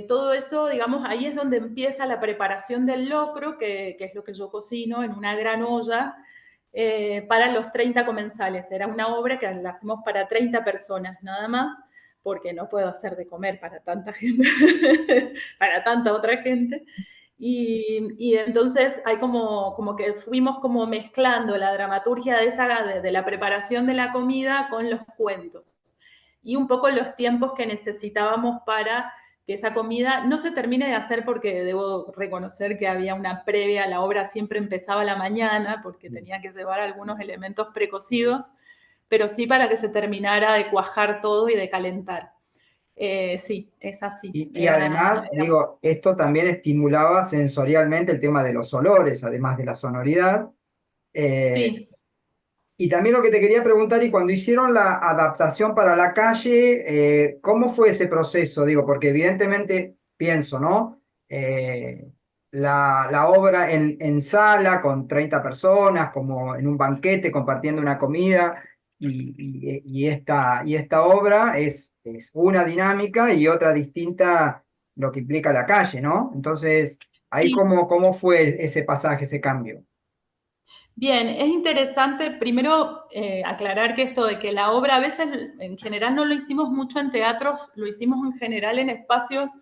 todo eso, digamos, ahí es donde empieza la preparación del locro, que es lo que yo cocino en una gran olla, para los 30 comensales. Era una obra que la hacemos para 30 personas nada más, porque no puedo hacer de comer para tanta gente, para tanta otra gente. Y entonces hay como que fuimos como mezclando la dramaturgia de la preparación de la comida con los cuentos. Y un poco los tiempos que necesitábamos para que esa comida no se termine de hacer, porque debo reconocer que había una previa, la obra siempre empezaba a la mañana porque tenía que llevar algunos elementos precocidos, pero sí para que se terminara de cuajar todo y de calentar. Sí, es así. Y además, digo, esto también estimulaba sensorialmente el tema de los olores, además de la sonoridad. Eh, Sí, y también lo que te quería preguntar, y cuando hicieron la adaptación para la calle, ¿cómo fue ese proceso? Digo, porque evidentemente pienso, ¿no? La obra en sala con 30 personas, como en un banquete compartiendo una comida, y esta obra es una dinámica y otra distinta lo que implica la calle, ¿no? Entonces, ahí sí. cómo fue ese pasaje, ese cambio. Bien, es interesante primero aclarar que esto de que la obra a veces en general no lo hicimos mucho en teatros, lo hicimos en general en espacios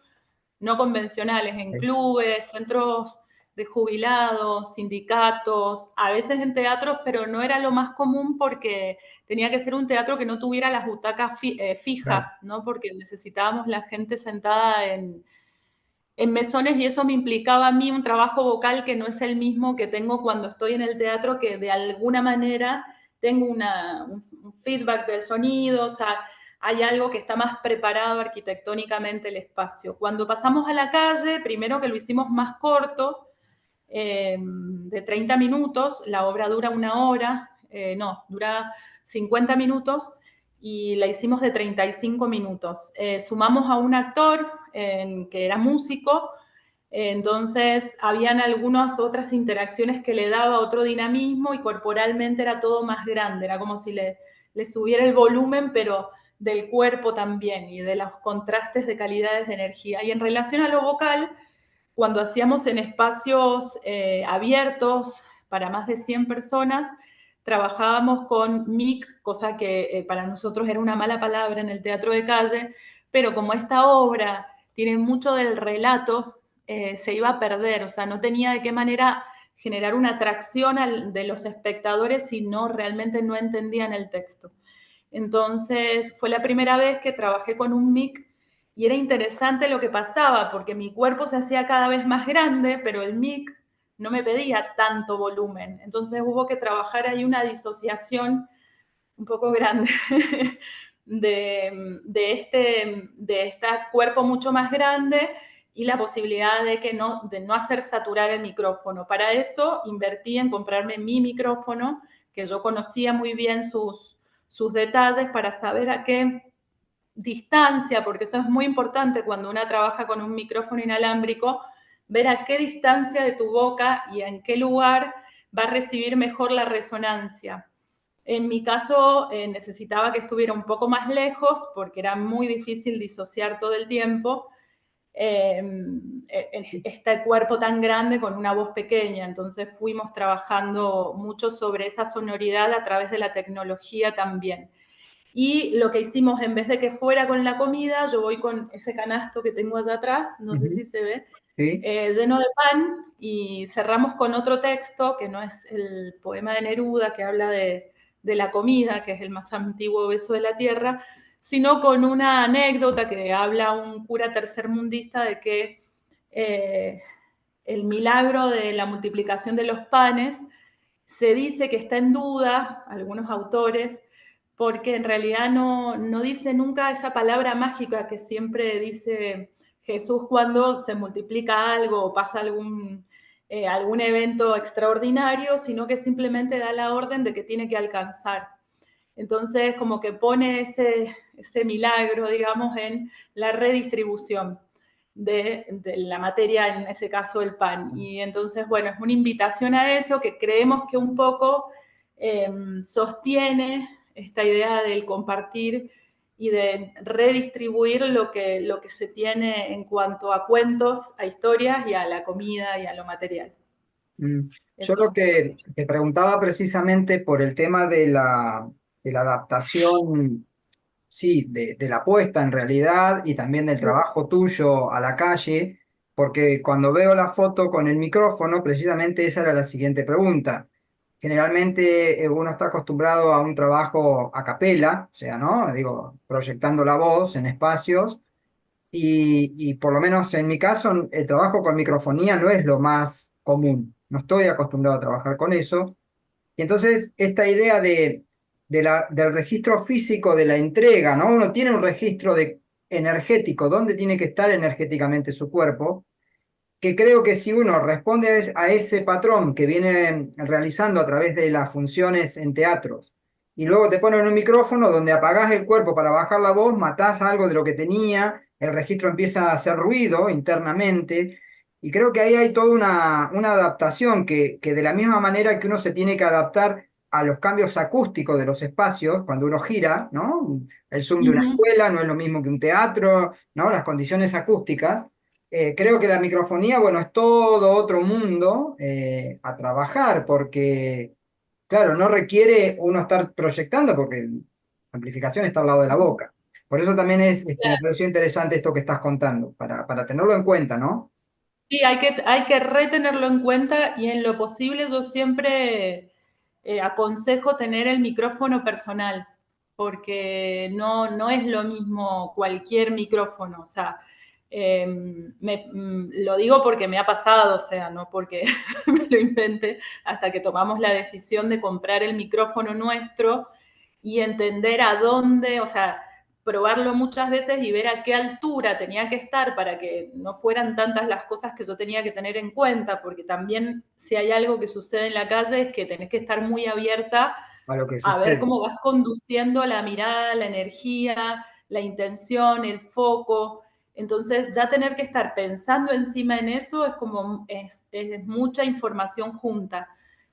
no convencionales, en clubes, centros de jubilados, sindicatos, a veces en teatros, pero no era lo más común porque tenía que ser un teatro que no tuviera las butacas fijas, Claro. ¿no? Porque necesitábamos la gente sentada en mesones, y eso me implicaba a mí un trabajo vocal que no es el mismo que tengo cuando estoy en el teatro, que de alguna manera tengo un feedback del sonido, o sea, hay algo que está más preparado arquitectónicamente el espacio. Cuando pasamos a la calle, primero que lo hicimos más corto, de 30 minutos, la obra dura una hora, dura 50 minutos, y la hicimos de 35 minutos. Sumamos a un actor, que era músico, entonces habían algunas otras interacciones que le daba otro dinamismo y corporalmente era todo más grande, era como si le subiera el volumen, pero del cuerpo también y de los contrastes de calidades de energía. Y en relación a lo vocal, cuando hacíamos en espacios abiertos para más de 100 personas, trabajábamos con mic, cosa que para nosotros era una mala palabra en el teatro de calle, pero como esta obra tiene mucho del relato, se iba a perder, o sea, no tenía de qué manera generar una atracción de los espectadores si no realmente no entendían el texto. Entonces, fue la primera vez que trabajé con un mic y era interesante lo que pasaba, porque mi cuerpo se hacía cada vez más grande, pero el mic no me pedía tanto volumen. Entonces hubo que trabajar ahí una disociación un poco grande de este cuerpo mucho más grande y la posibilidad de no hacer saturar el micrófono. Para eso invertí en comprarme mi micrófono, que yo conocía muy bien sus detalles para saber a qué distancia, porque eso es muy importante cuando uno trabaja con un micrófono inalámbrico, ver a qué distancia de tu boca y en qué lugar va a recibir mejor la resonancia. En mi caso, necesitaba que estuviera un poco más lejos porque era muy difícil disociar todo el tiempo este cuerpo tan grande con una voz pequeña. Entonces fuimos trabajando mucho sobre esa sonoridad a través de la tecnología también. Y lo que hicimos, en vez de que fuera con la comida, yo voy con ese canasto que tengo allá atrás, no sé si se ve, ¿Sí? lleno de pan, y cerramos con otro texto, que no es el poema de Neruda, que habla de la comida, que es el más antiguo beso de la tierra, sino con una anécdota que habla un cura tercermundista de que el milagro de la multiplicación de los panes se dice que está en duda, algunos autores, porque en realidad no dice nunca esa palabra mágica que siempre dice Jesús cuando se multiplica algo o pasa algún evento extraordinario, sino que simplemente da la orden de que tiene que alcanzar. Entonces, como que pone ese milagro, digamos, en la redistribución de la materia, en ese caso el pan. Y entonces, bueno, es una invitación a eso que creemos que un poco sostiene esta idea del compartir y de redistribuir lo que se tiene en cuanto a cuentos, a historias y a la comida y a lo material. Yo Eso. lo que te preguntaba precisamente por el tema de la adaptación, sí, de la puesta en realidad y también del trabajo tuyo a la calle, porque cuando veo la foto con el micrófono, precisamente esa era la siguiente pregunta. Generalmente uno está acostumbrado a un trabajo a capela, o sea, ¿no? Digo, proyectando la voz en espacios. Y por lo menos en mi caso, el trabajo con microfonía no es lo más común. No estoy acostumbrado a trabajar con eso. Y entonces, esta idea del registro físico de la entrega, ¿no? Uno tiene un registro energético, dónde tiene que estar energéticamente su cuerpo, que creo que si uno responde a ese patrón que viene realizando a través de las funciones en teatros, y luego te ponen un micrófono donde apagás el cuerpo para bajar la voz, matás algo de lo que tenía, el registro empieza a hacer ruido internamente, y creo que ahí hay toda una adaptación que de la misma manera que uno se tiene que adaptar a los cambios acústicos de los espacios, cuando uno gira, ¿no? El zoom de una escuela no es lo mismo que un teatro, ¿no? Las condiciones acústicas. Creo que la microfonía, bueno, es todo otro mundo a trabajar porque, claro, no requiere uno estar proyectando porque la amplificación está al lado de la boca. Por eso también me pareció interesante esto que estás contando, para tenerlo en cuenta, ¿no? Sí, hay que retenerlo en cuenta y en lo posible yo siempre aconsejo tener el micrófono personal, porque no es lo mismo cualquier micrófono, o sea, lo digo porque me ha pasado, o sea, no porque me lo inventé, hasta que tomamos la decisión de comprar el micrófono nuestro y entender a dónde, o sea, probarlo muchas veces y ver a qué altura tenía que estar para que no fueran tantas las cosas que yo tenía que tener en cuenta, porque también si hay algo que sucede en la calle es que tenés que estar muy abierta A lo que a ver sucede. cómo vas conduciendo la mirada, la energía, la intención, el foco. Entonces, ya tener que estar pensando encima en eso es como, es mucha información junta.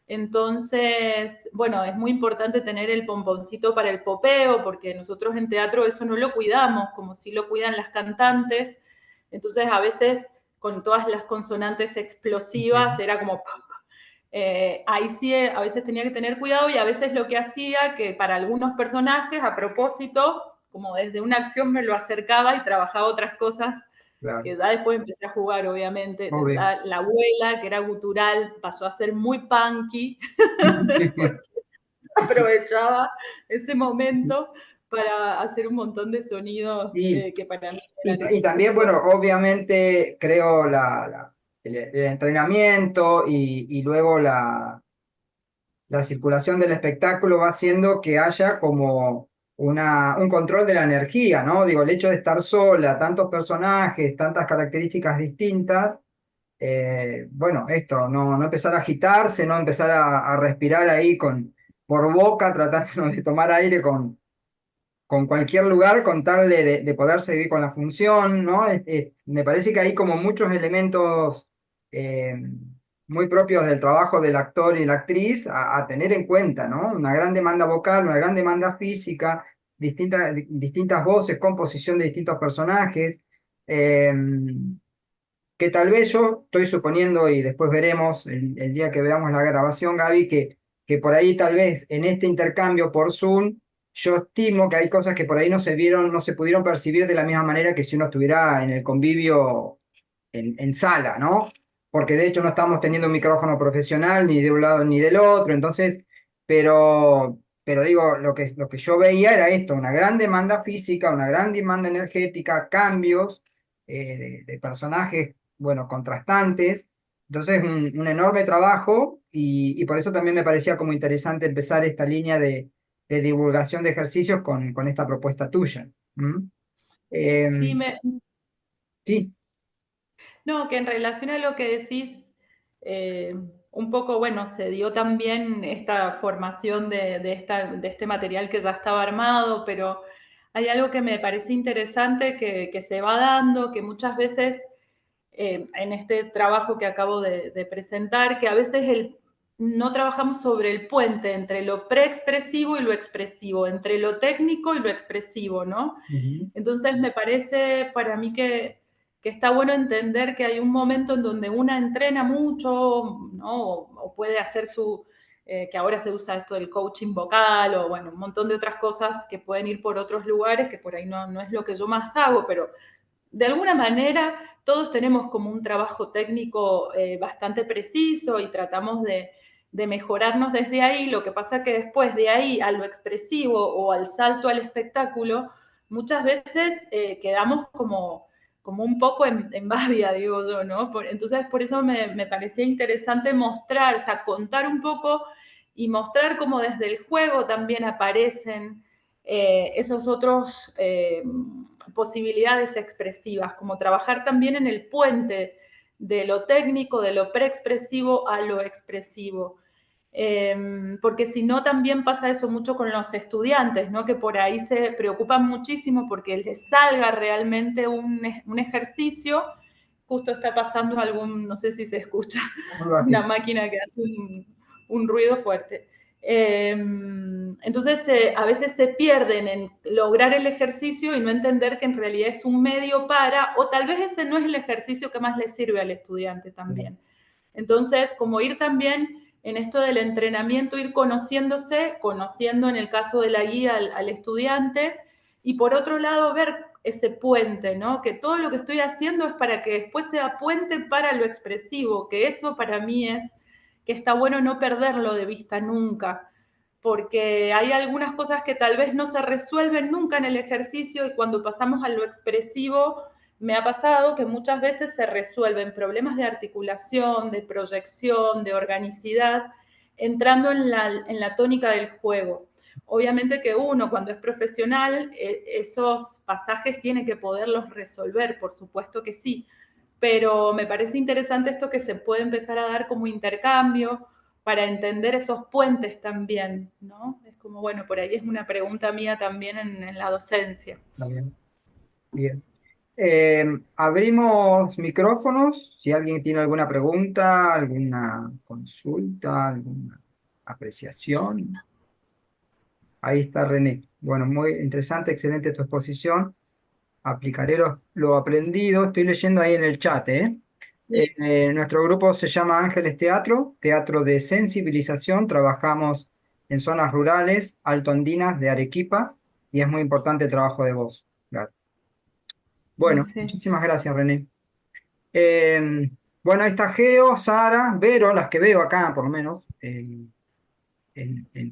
Entonces, bueno, es muy importante tener el pomponcito para el popeo, porque nosotros en teatro eso no lo cuidamos, como si lo cuidan las cantantes. Entonces, a veces, con todas las consonantes explosivas, era como... ahí sí, a veces tenía que tener cuidado, y a veces lo que hacía, que para algunos personajes, a propósito, como desde una acción me lo acercaba y trabajaba otras cosas, Claro, que ya después empecé a jugar, obviamente. obvio. Ya la abuela, que era gutural, pasó a ser muy punky, porque aprovechaba ese momento para hacer un montón de sonidos Y, que para mí eran y también, bueno, obviamente creo el entrenamiento y luego la circulación del espectáculo va haciendo que haya como un control de la energía, ¿no? Digo, el hecho de estar sola, tantos personajes, tantas características distintas, bueno, esto, no empezar a agitarse, no empezar a respirar ahí por boca, tratando de tomar aire con cualquier lugar, con tal de poder seguir con la función, ¿no? Me parece que hay como muchos elementos eh, muy propios del trabajo del actor y la actriz a tener en cuenta, ¿no? Una gran demanda vocal, una gran demanda física, distintas voces, composición de distintos personajes. eh, que tal vez yo estoy suponiendo, y después veremos el día que veamos la grabación, Gaby, que por ahí tal vez en este intercambio por Zoom, yo estimo que hay cosas que por ahí no se vieron, no se pudieron percibir de la misma manera que si uno estuviera en el convivio en sala, ¿no? Porque de hecho no estamos teniendo un micrófono profesional ni de un lado ni del otro, entonces, pero digo, lo que yo veía era esto, una gran demanda física, una gran demanda energética, cambios de personajes, bueno, contrastantes. Entonces, un enorme trabajo y por eso también me parecía como interesante empezar esta línea de divulgación de ejercicios con esta propuesta tuya. ¿Mm? Sí, Em, sí, no, que en relación a lo que decís, un poco, bueno, se dio también esta formación de este material que ya estaba armado, pero hay algo que me parece interesante que se va dando, que muchas veces en este trabajo que acabo de presentar, que a veces no trabajamos sobre el puente entre lo preexpresivo y lo expresivo, entre lo técnico y lo expresivo, ¿no? ujú, Entonces me parece para mí que está bueno entender que hay un momento en donde una entrena mucho, ¿no? O puede hacer que ahora se usa esto del coaching vocal, o bueno, un montón de otras cosas que pueden ir por otros lugares, que por ahí no es lo que yo más hago, pero de alguna manera todos tenemos como un trabajo técnico bastante preciso y tratamos de mejorarnos desde ahí. Lo que pasa que después de ahí a lo expresivo o al salto al espectáculo, muchas veces quedamos como un poco en babia, digo yo, ¿no? Entonces, por eso me parecía interesante mostrar, o sea, contar un poco y mostrar cómo desde el juego también aparecen esos otros posibilidades expresivas, como trabajar también en el puente de lo técnico, de lo preexpresivo a lo expresivo. Porque si no también pasa eso mucho con los estudiantes, ¿no? Que por ahí se preocupan muchísimo porque les salga realmente un ejercicio. Justo está pasando no sé si se escucha, muy una bajito. máquina que hace un ruido fuerte. Entonces, a veces se pierden en lograr el ejercicio y no entender que en realidad es un medio para, o tal vez ese no es el ejercicio que más le sirve al estudiante también. Entonces, como ir también en esto del entrenamiento, ir conociéndose, conociendo en el caso de la guía al estudiante, y por otro lado ver ese puente, ¿no? Que todo lo que estoy haciendo es para que después sea puente para lo expresivo, que eso para mí es que está bueno no perderlo de vista nunca, porque hay algunas cosas que tal vez no se resuelven nunca en el ejercicio y cuando pasamos a lo expresivo, me ha pasado que muchas veces se resuelven problemas de articulación, de proyección, de organicidad, entrando en la tónica del juego. Obviamente que uno cuando es profesional, esos pasajes tiene que poderlos resolver, por supuesto que sí, pero me parece interesante esto que se puede empezar a dar como intercambio para entender esos puentes también, ¿no? Es como, bueno, por ahí es una pregunta mía también en la docencia. Está bien, bien. Abrimos micrófonos. Si alguien tiene alguna pregunta, alguna consulta, alguna apreciación. Ahí está René. Bueno, muy interesante, excelente tu exposición. Aplicaré lo aprendido. Estoy leyendo ahí en el chat, ¿eh? Nuestro grupo se llama Ángeles Teatro, teatro de sensibilización. Trabajamos en zonas rurales, altoandinas de Arequipa, y es muy importante el trabajo de voz. Bueno, Sí. muchísimas gracias, René. Eh, bueno, ahí está Geo, Sara, Vero, las que veo acá, por lo menos, en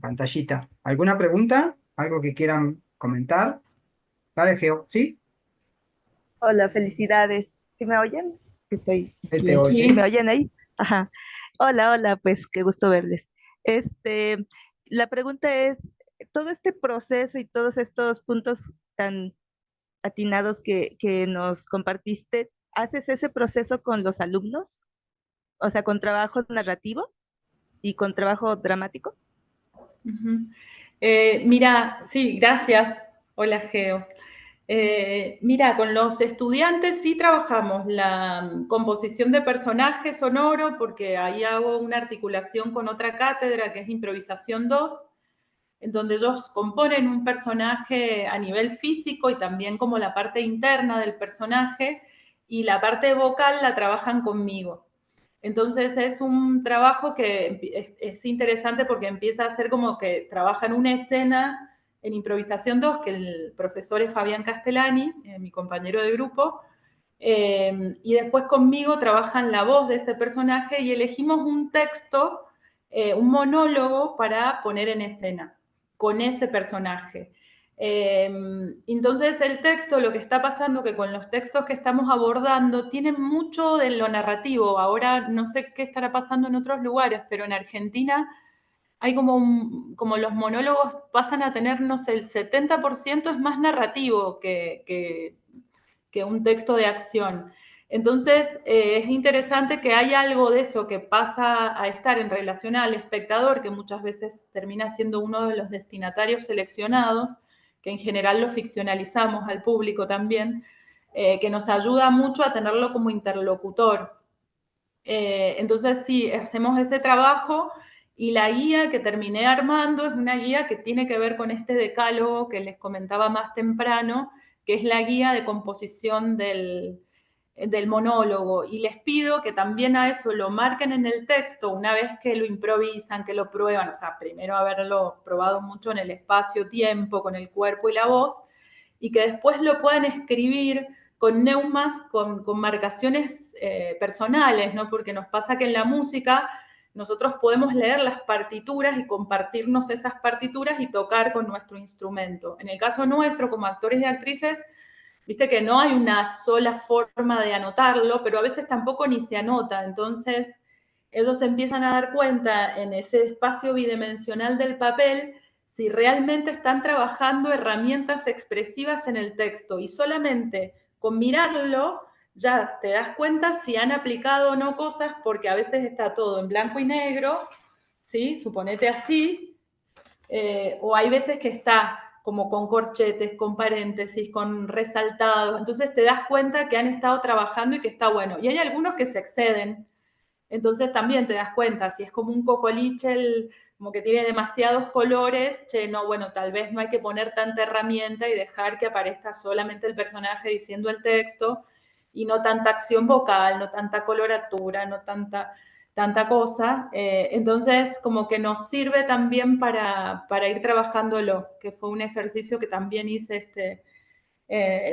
pantallita. ¿Alguna pregunta? ¿Algo que quieran comentar? Dale, Geo, ¿sí? Hola, felicidades. ¿Sí me oyen? Él te ¿Sí oye. me oyen ahí? Ajá. Hola, hola, pues qué gusto verles. Este, la pregunta es, todo este proceso y todos estos puntos tan atinados que nos compartiste, ¿haces ese proceso con los alumnos? O sea, con trabajo narrativo y con trabajo dramático. Ujú. Mira, sí, gracias. Hola, Geo. Mira, con los estudiantes sí trabajamos la composición de personaje sonoro, porque ahí hago una articulación con otra cátedra que es Improvisación 2, en donde ellos componen un personaje a nivel físico y también como la parte interna del personaje, y la parte vocal la trabajan conmigo. Entonces es un trabajo que es interesante porque empieza a ser como que trabajan una escena en Improvisación 2, que el profesor es Fabián Castellani, mi compañero de grupo, y después conmigo trabajan la voz de ese personaje y elegimos un texto, un monólogo para poner en escena con ese personaje. Entonces el texto, lo que está pasando que con los textos que estamos abordando tienen mucho de lo narrativo. Ahora no sé qué estará pasando en otros lugares, pero en Argentina hay como los monólogos pasan a tener, no sé, el 70% es más narrativo que un texto de acción. Entonces, es interesante que hay algo de eso que pasa a estar en relación al espectador, que muchas veces termina siendo uno de los destinatarios seleccionados, que en general lo ficcionalizamos al público también, que nos ayuda mucho a tenerlo como interlocutor. Entonces, sí, hacemos ese trabajo y la guía que terminé armando es una guía que tiene que ver con este decálogo que les comentaba más temprano, que es la guía de composición del monólogo. Y les pido que también a eso lo marquen en el texto una vez que lo improvisan, que lo prueban, o sea, primero haberlo probado mucho en el espacio-tiempo, con el cuerpo y la voz, y que después lo puedan escribir con neumas, con marcaciones personales, ¿no? Porque nos pasa que en la música nosotros podemos leer las partituras y compartirnos esas partituras y tocar con nuestro instrumento. En el caso nuestro, como actores y actrices, viste que no hay una sola forma de anotarlo, pero a veces tampoco ni se anota. Entonces, ellos se empiezan a dar cuenta en ese espacio bidimensional del papel si realmente están trabajando herramientas expresivas en el texto y solamente con mirarlo ya te das cuenta si han aplicado o no cosas porque a veces está todo en blanco y negro, ¿sí? Suponete así, o hay veces que está como con corchetes, con paréntesis, con resaltados, entonces te das cuenta que han estado trabajando y que está bueno. Y hay algunos que se exceden, entonces también te das cuenta, si es como un cocoliche, como que tiene demasiados colores, che, no, bueno, tal vez no hay que poner tanta herramienta y dejar que aparezca solamente el personaje diciendo el texto y no tanta acción vocal, no tanta coloratura, no tanta cosa. Entonces, como que nos sirve también para ir trabajándolo, que fue un ejercicio que también hice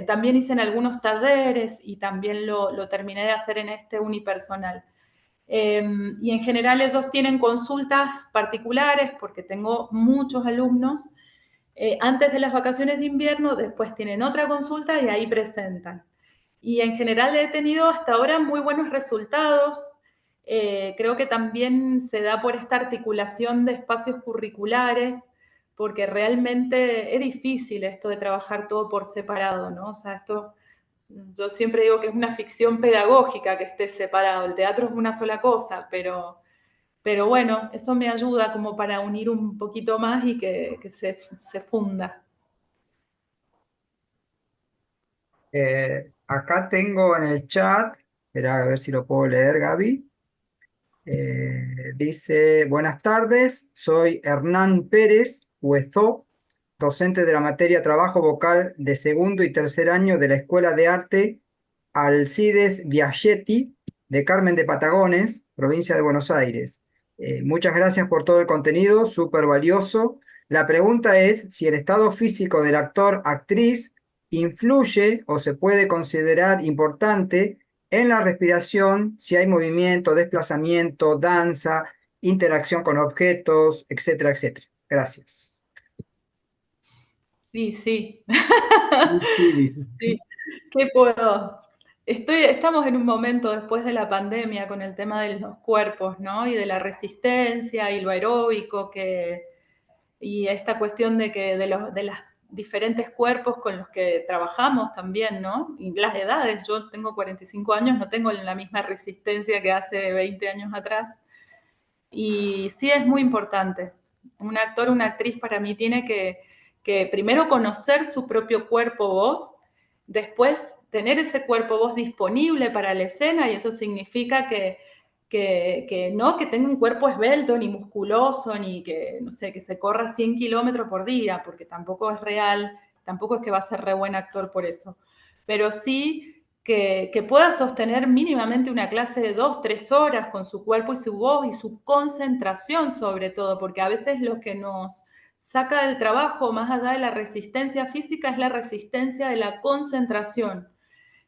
también hice en algunos talleres y también lo terminé de hacer en este unipersonal. Y en general ellos tienen consultas particulares porque tengo muchos alumnos. Antes de las vacaciones de invierno, después tienen otra consulta y ahí presentan. Y en general he tenido hasta ahora muy buenos resultados. Creo que también se da por esta articulación de espacios curriculares, porque realmente es difícil esto de trabajar todo por separado, ¿no? O sea, esto yo siempre digo que es una ficción pedagógica que esté separado. El teatro es una sola cosa, pero bueno, eso me ayuda como para unir un poquito más y que se funda. acá tengo en el chat, espera a ver si lo puedo leer, Gaby. Dice, buenas tardes, soy Hernán Pérez Huezó, docente de la materia Trabajo Vocal de segundo y tercer año de la Escuela de Arte Alcides Biagietti de Carmen de Patagones, provincia de Buenos Aires. Muchas gracias por todo el contenido, súper valioso. La pregunta es si el estado físico del actor-actriz influye o se puede considerar importante en la respiración, si hay movimiento, desplazamiento, danza, interacción con objetos, etcétera, etcétera. Gracias. Sí, sí. Sí, sí, dice. Sí. ¿Qué puedo? Estamos en un momento después de la pandemia con el tema de los cuerpos, ¿no? Y de la resistencia y lo aeróbico y esta cuestión de los diferentes cuerpos con los que trabajamos también, ¿no? Y las edades, yo tengo 45 años, no tengo la misma resistencia que hace 20 años atrás. Y sí es muy importante. Un actor, una actriz para mí tiene que primero conocer su propio cuerpo voz, después tener ese cuerpo voz disponible para la escena, y eso significa que no que tenga un cuerpo esbelto, ni musculoso, ni que, no sé, que se corra 100 kilómetros por día, porque tampoco es real, tampoco es que va a ser re buen actor por eso. Pero sí que pueda sostener mínimamente una clase de 2, 3 horas con su cuerpo y su voz y su concentración sobre todo, porque a veces lo que nos saca del trabajo, más allá de la resistencia física, es la resistencia de la concentración.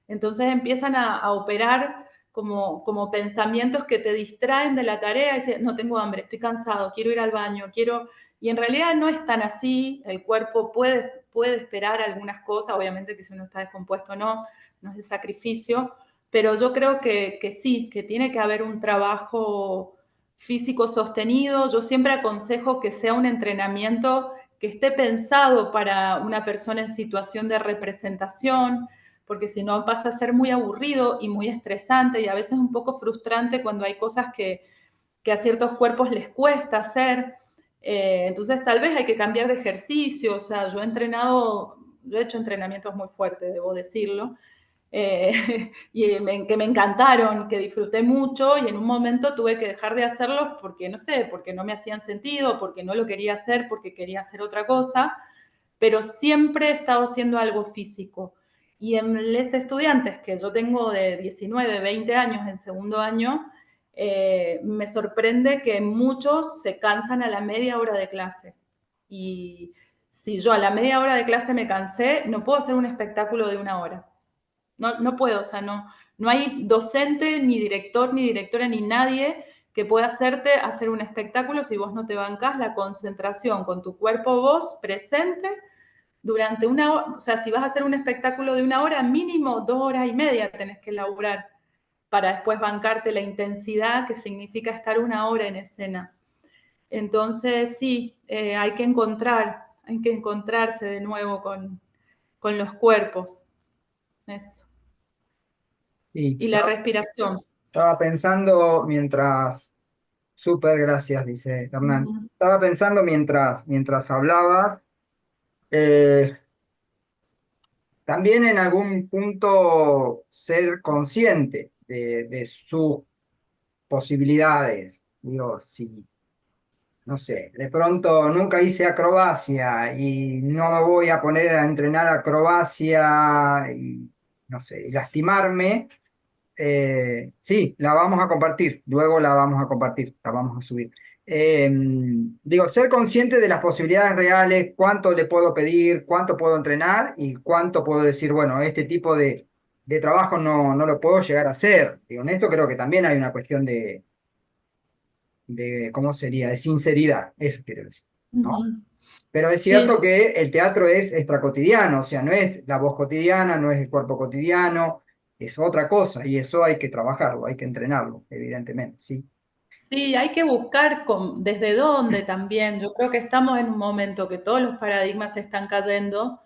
Entonces empiezan a operar como pensamientos que te distraen de la tarea y dicen, no tengo hambre, estoy cansado, quiero ir al baño, quiero... Y en realidad no es tan así, el cuerpo puede esperar algunas cosas, obviamente que si uno está descompuesto no es de sacrificio, pero yo creo que sí, que tiene que haber un trabajo físico sostenido. Yo siempre aconsejo que sea un entrenamiento que esté pensado para una persona en situación de representación, porque si no pasa a ser muy aburrido y muy estresante y a veces un poco frustrante cuando hay cosas que a ciertos cuerpos les cuesta hacer. Entonces tal vez hay que cambiar de ejercicio. O sea, yo he hecho entrenamientos muy fuertes, debo decirlo, que me encantaron, que disfruté mucho, y en un momento tuve que dejar de hacerlos porque, no sé, porque no me hacían sentido, porque no lo quería hacer, porque quería hacer otra cosa, pero siempre he estado haciendo algo físico. Y en los estudiantes que yo tengo de 19, 20 años en segundo año, me sorprende que muchos se cansan a la media hora de clase. Y si yo a la media hora de clase me cansé, no puedo hacer un espectáculo de una hora. No puedo, o sea, no hay docente, ni director, ni directora, ni nadie que pueda hacerte hacer un espectáculo si vos no te bancás la concentración con tu cuerpo vos presente durante una hora. O sea, si vas a hacer un espectáculo de una hora, mínimo 2 horas y media tenés que laburar para después bancarte la intensidad que significa estar una hora en escena. Entonces, sí, hay que encontrarse de nuevo con los cuerpos. Eso. Sí, Y la respiración. estaba pensando mientras, súper gracias, dice Hernán. Uh-huh. Estaba pensando mientras hablabas, eh, también en algún punto ser consciente de sus posibilidades. Digo, si, no sé, de pronto nunca hice acrobacia y no me voy a poner a entrenar acrobacia y, no sé, y lastimarme. Sí, la vamos a compartir, luego la vamos a compartir, la vamos a subir. Digo, ser consciente de las posibilidades reales, cuánto le puedo pedir, cuánto puedo entrenar y cuánto puedo decir, bueno, este tipo de trabajo no lo puedo llegar a hacer. Digo, en esto creo que también hay una cuestión de ¿cómo sería? De sinceridad, eso quiero decir, ¿no? Uh-huh. Pero es cierto Sí, que el teatro es extracotidiano, o sea, no es la voz cotidiana, no es el cuerpo cotidiano, es otra cosa y eso hay que trabajarlo, hay que entrenarlo, evidentemente, sí. sí, hay que buscar desde dónde también. Yo creo que estamos en un momento que todos los paradigmas se están cayendo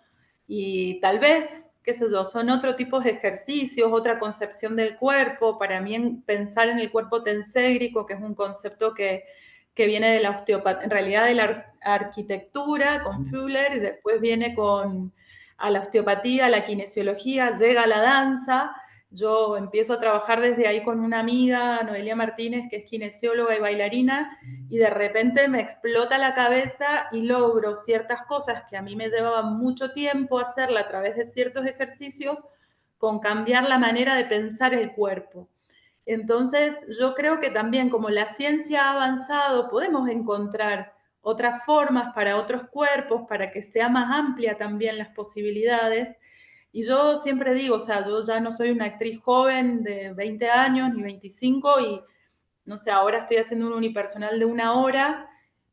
y tal vez, qué sé yo, son otro tipo de ejercicios, otra concepción del cuerpo. Para mí, pensar en el cuerpo tenségrico, que es un concepto que viene de la osteopatía, en realidad de la arquitectura con Fuller, y después viene con a la osteopatía, a la kinesiología, llega a la danza. Yo empiezo a trabajar desde ahí con una amiga, Noelia Martínez, que es kinesióloga y bailarina, y de repente me explota la cabeza y logro ciertas cosas que a mí me llevaban mucho tiempo hacerla a través de ciertos ejercicios, con cambiar la manera de pensar el cuerpo. Entonces, yo creo que también como la ciencia ha avanzado, podemos encontrar otras formas para otros cuerpos, para que sea más amplia también las posibilidades. Y yo siempre digo, o sea, yo ya no soy una actriz joven de 20 años ni 25 y no sé, ahora estoy haciendo un unipersonal de 1 hora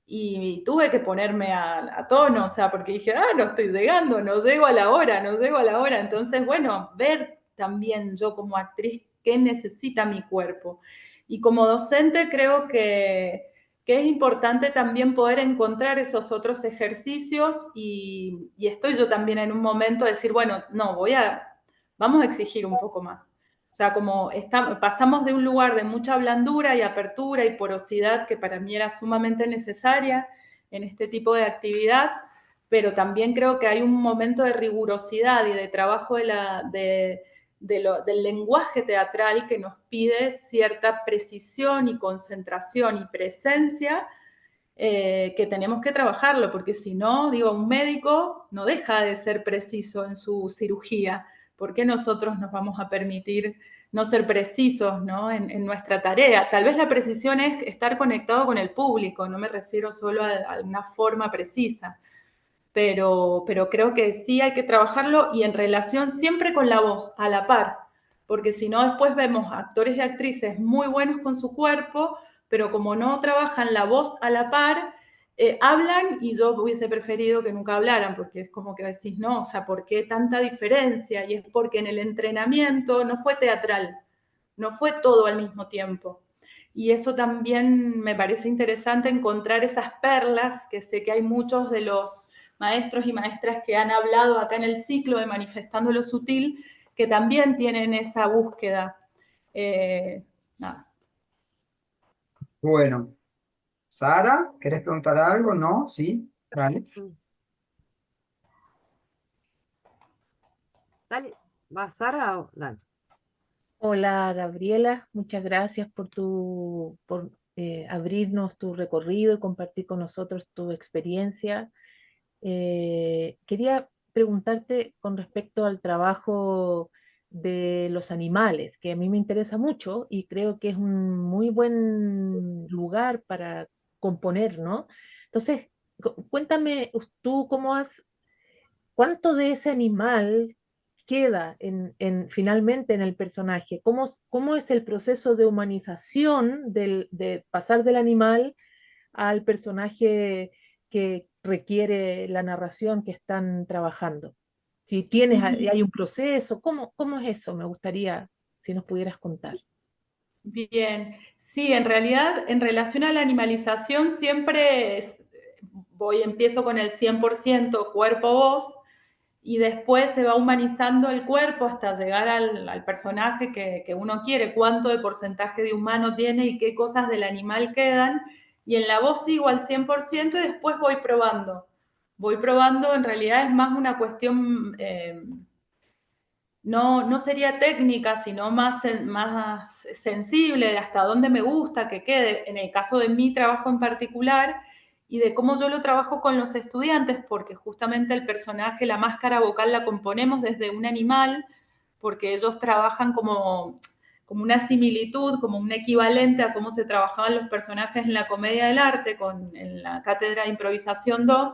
y tuve que ponerme a tono, o sea, porque dije, no estoy llegando, no llego a la hora, no llego a la hora. Entonces, bueno, ver también yo como actriz qué necesita mi cuerpo. Y como docente creo que es importante también poder encontrar esos otros ejercicios y estoy yo también en un momento de decir, bueno, no, vamos a exigir un poco más. O sea, como pasamos de un lugar de mucha blandura y apertura y porosidad que para mí era sumamente necesaria en este tipo de actividad, pero también creo que hay un momento de rigurosidad y de trabajo del lenguaje teatral que nos pide cierta precisión y concentración y presencia que tenemos que trabajarlo, porque si no, digo, un médico no deja de ser preciso en su cirugía. ¿Por qué nosotros nos vamos a permitir no ser precisos, ¿no? En nuestra tarea? Tal vez la precisión es estar conectado con el público, no me refiero solo a una forma precisa, pero creo que sí hay que trabajarlo y en relación siempre con la voz, a la par, porque si no después vemos actores y actrices muy buenos con su cuerpo, pero como no trabajan la voz a la par, hablan y yo hubiese preferido que nunca hablaran, porque es como que decís, no, o sea, ¿por qué tanta diferencia? Y es porque en el entrenamiento no fue teatral, no fue todo al mismo tiempo. Y eso también me parece interesante encontrar esas perlas, que sé que hay muchos de los maestros y maestras que han hablado acá en el ciclo de Manifestando lo Sutil, que también tienen esa búsqueda. Nada. Bueno, Sara, ¿querés preguntar algo? ¿No? ¿Sí? Vale. Dale, ¿va Sara o dale? Hola Gabriela, muchas gracias por abrirnos tu recorrido y compartir con nosotros tu experiencia. Quería preguntarte con respecto al trabajo de los animales, que a mí me interesa mucho y creo que es un muy buen lugar para componer, ¿no? Entonces, cuéntame tú cuánto de ese animal queda finalmente en el personaje. ¿Cómo es el proceso de humanización de pasar del animal al personaje que requiere la narración que están trabajando? Si hay un proceso, ¿cómo es eso? Me gustaría si nos pudieras contar. Bien, sí, en realidad, en relación a la animalización, siempre empiezo con el 100% cuerpo-voz, y después se va humanizando el cuerpo hasta llegar al personaje que uno quiere, cuánto de porcentaje de humano tiene y qué cosas del animal quedan. Y en la voz sigo al 100% y después voy probando. Voy probando, en realidad es más una cuestión, no sería técnica, sino más sensible de hasta dónde me gusta que quede, en el caso de mi trabajo en particular, y de cómo yo lo trabajo con los estudiantes, porque justamente el personaje, la máscara vocal la componemos desde un animal, porque ellos trabajan como una similitud, como un equivalente a cómo se trabajaban los personajes en la comedia del arte, en la cátedra de improvisación 2.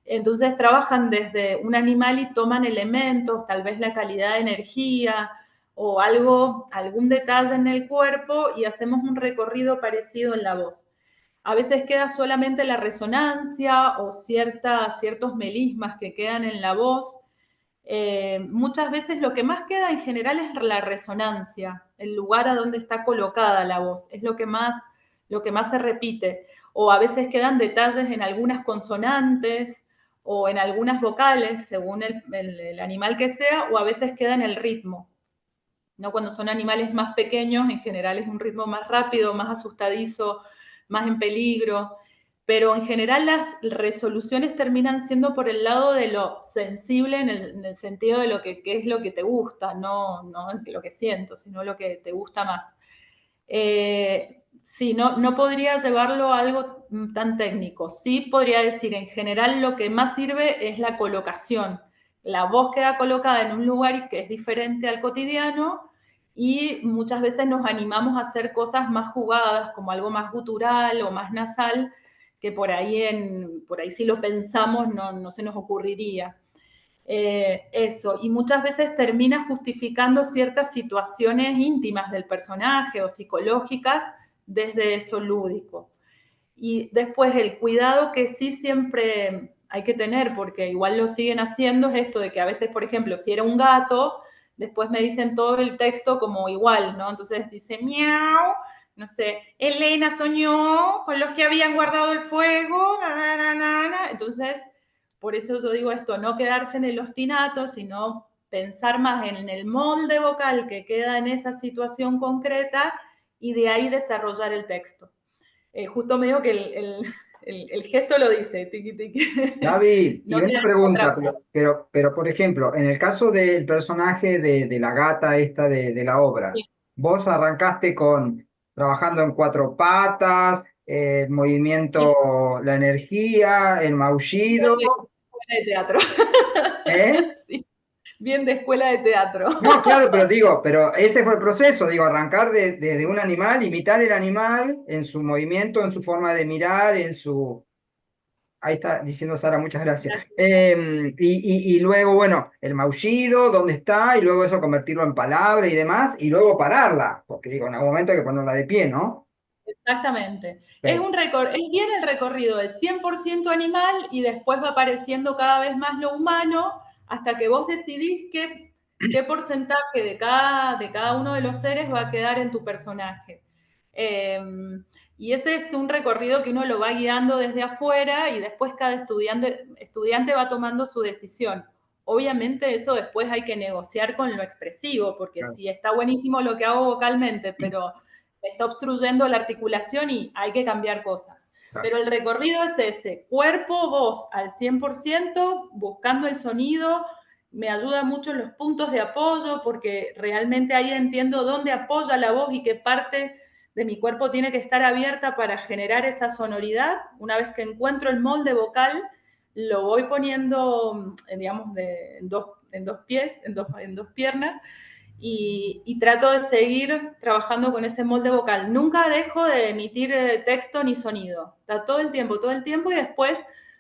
Entonces trabajan desde un animal y toman elementos, tal vez la calidad de energía o algún detalle en el cuerpo y hacemos un recorrido parecido en la voz. A veces queda solamente la resonancia o ciertos melismas que quedan en la voz. Muchas veces lo que más queda en general es la resonancia, el lugar a donde está colocada la voz, es lo que más se repite. O a veces quedan detalles en algunas consonantes o en algunas vocales, según el animal que sea, o a veces queda en el ritmo. ¿No? Cuando son animales más pequeños, en general es un ritmo más rápido, más asustadizo, más en peligro. pero en general las resoluciones terminan siendo por el lado de lo sensible en el sentido de lo qué es lo que te gusta, no lo que siento, sino lo que te gusta más. Sí, no podría llevarlo a algo tan técnico. Sí podría decir, en general lo que más sirve es la colocación. La voz queda colocada en un lugar que es diferente al cotidiano y muchas veces nos animamos a hacer cosas más jugadas, como algo más gutural o más nasal, que por ahí si lo pensamos no se nos ocurriría. Eso, y muchas veces termina justificando ciertas situaciones íntimas del personaje o psicológicas desde eso lúdico. Y después el cuidado que sí siempre hay que tener, porque igual lo siguen haciendo, es esto de que a veces, por ejemplo, si era un gato, después me dicen todo el texto como igual, ¿no? Entonces dice miau, no sé, Elena soñó con los que habían guardado el fuego, entonces por eso yo digo esto, no quedarse en el ostinato, sino pensar más en el molde vocal que queda en esa situación concreta y de ahí desarrollar el texto. Justo me dijo que el gesto lo dice, tiqui, tiqui. David, y No una tiene pregunta, otra. pero por ejemplo, en el caso del personaje de la gata esta de la obra, Sí, vos arrancaste trabajando en cuatro patas, bien movimiento, la energía, el maullido, de escuela de teatro. ¿eh? Sí, bien de escuela de teatro. No, claro, pero digo, pero ese fue el proceso, digo, arrancar de un animal, imitar el animal en su movimiento, en su forma de mirar, en su... Ahí está diciendo Sara, muchas gracias. Gracias. Y luego, bueno, el maullido, dónde está, y luego eso convertirlo en palabra y demás, y luego pararla, porque digo, en algún momento hay que ponerla de pie, ¿no? Exactamente. Es Ok, bien el recorrido, es 100% animal y después va apareciendo cada vez más lo humano hasta que vos decidís qué porcentaje de cada uno de los seres va a quedar en tu personaje. Eh, y ese es un recorrido que uno lo va guiando desde afuera y después cada estudiante va tomando su decisión. Obviamente eso después hay que negociar con lo expresivo, porque claro, si está buenísimo lo que hago vocalmente, pero está obstruyendo la articulación y hay que cambiar cosas. claro. Pero el recorrido es ese, cuerpo, voz al 100%, buscando el sonido, me ayuda mucho en los puntos de apoyo porque realmente ahí entiendo dónde apoya la voz y qué parte de mi cuerpo tiene que estar abierta para generar esa sonoridad. Una vez que encuentro el molde vocal, lo voy poniendo, digamos, en dos pies, en dos piernas, y trato de seguir trabajando con ese molde vocal. Nunca dejo de emitir texto ni sonido. Está todo el tiempo y después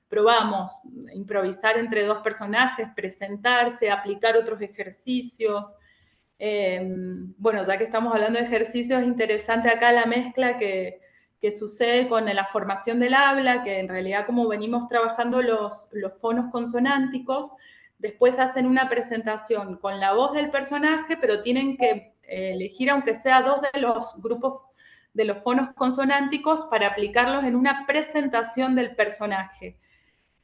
probamos improvisar entre dos personajes, presentarse, aplicar otros ejercicios. Bueno, ya que estamos hablando de ejercicios, es interesante acá la mezcla que sucede con la formación del habla, que en realidad como venimos trabajando los fonos consonánticos, después hacen una presentación con la voz del personaje, pero tienen que elegir aunque sea dos de los grupos de los fonos consonánticos para aplicarlos en una presentación del personaje.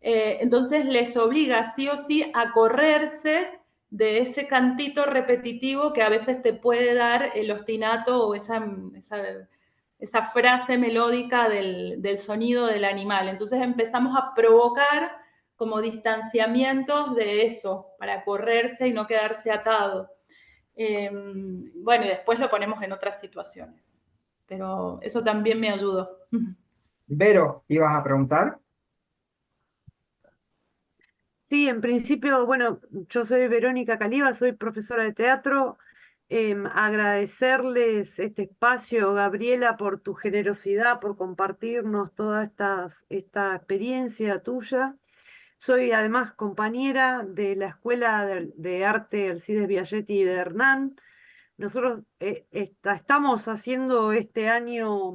Entonces les obliga sí o sí a correrse de ese cantito repetitivo que a veces te puede dar el ostinato o esa frase melódica del sonido del animal. Entonces empezamos a provocar como distanciamientos de eso, para correrse y no quedarse atado. Bueno, y después lo ponemos en otras situaciones. Pero eso también me ayudó. Vero, ¿ibas a preguntar? Sí, en principio, bueno, yo soy Verónica Caliba, soy profesora de teatro. Agradecerles este espacio, Gabriela, por tu generosidad, por compartirnos toda esta experiencia tuya. Soy además compañera de la Escuela de Arte Alcides Biagietti y de Hernán. Nosotros estamos haciendo este año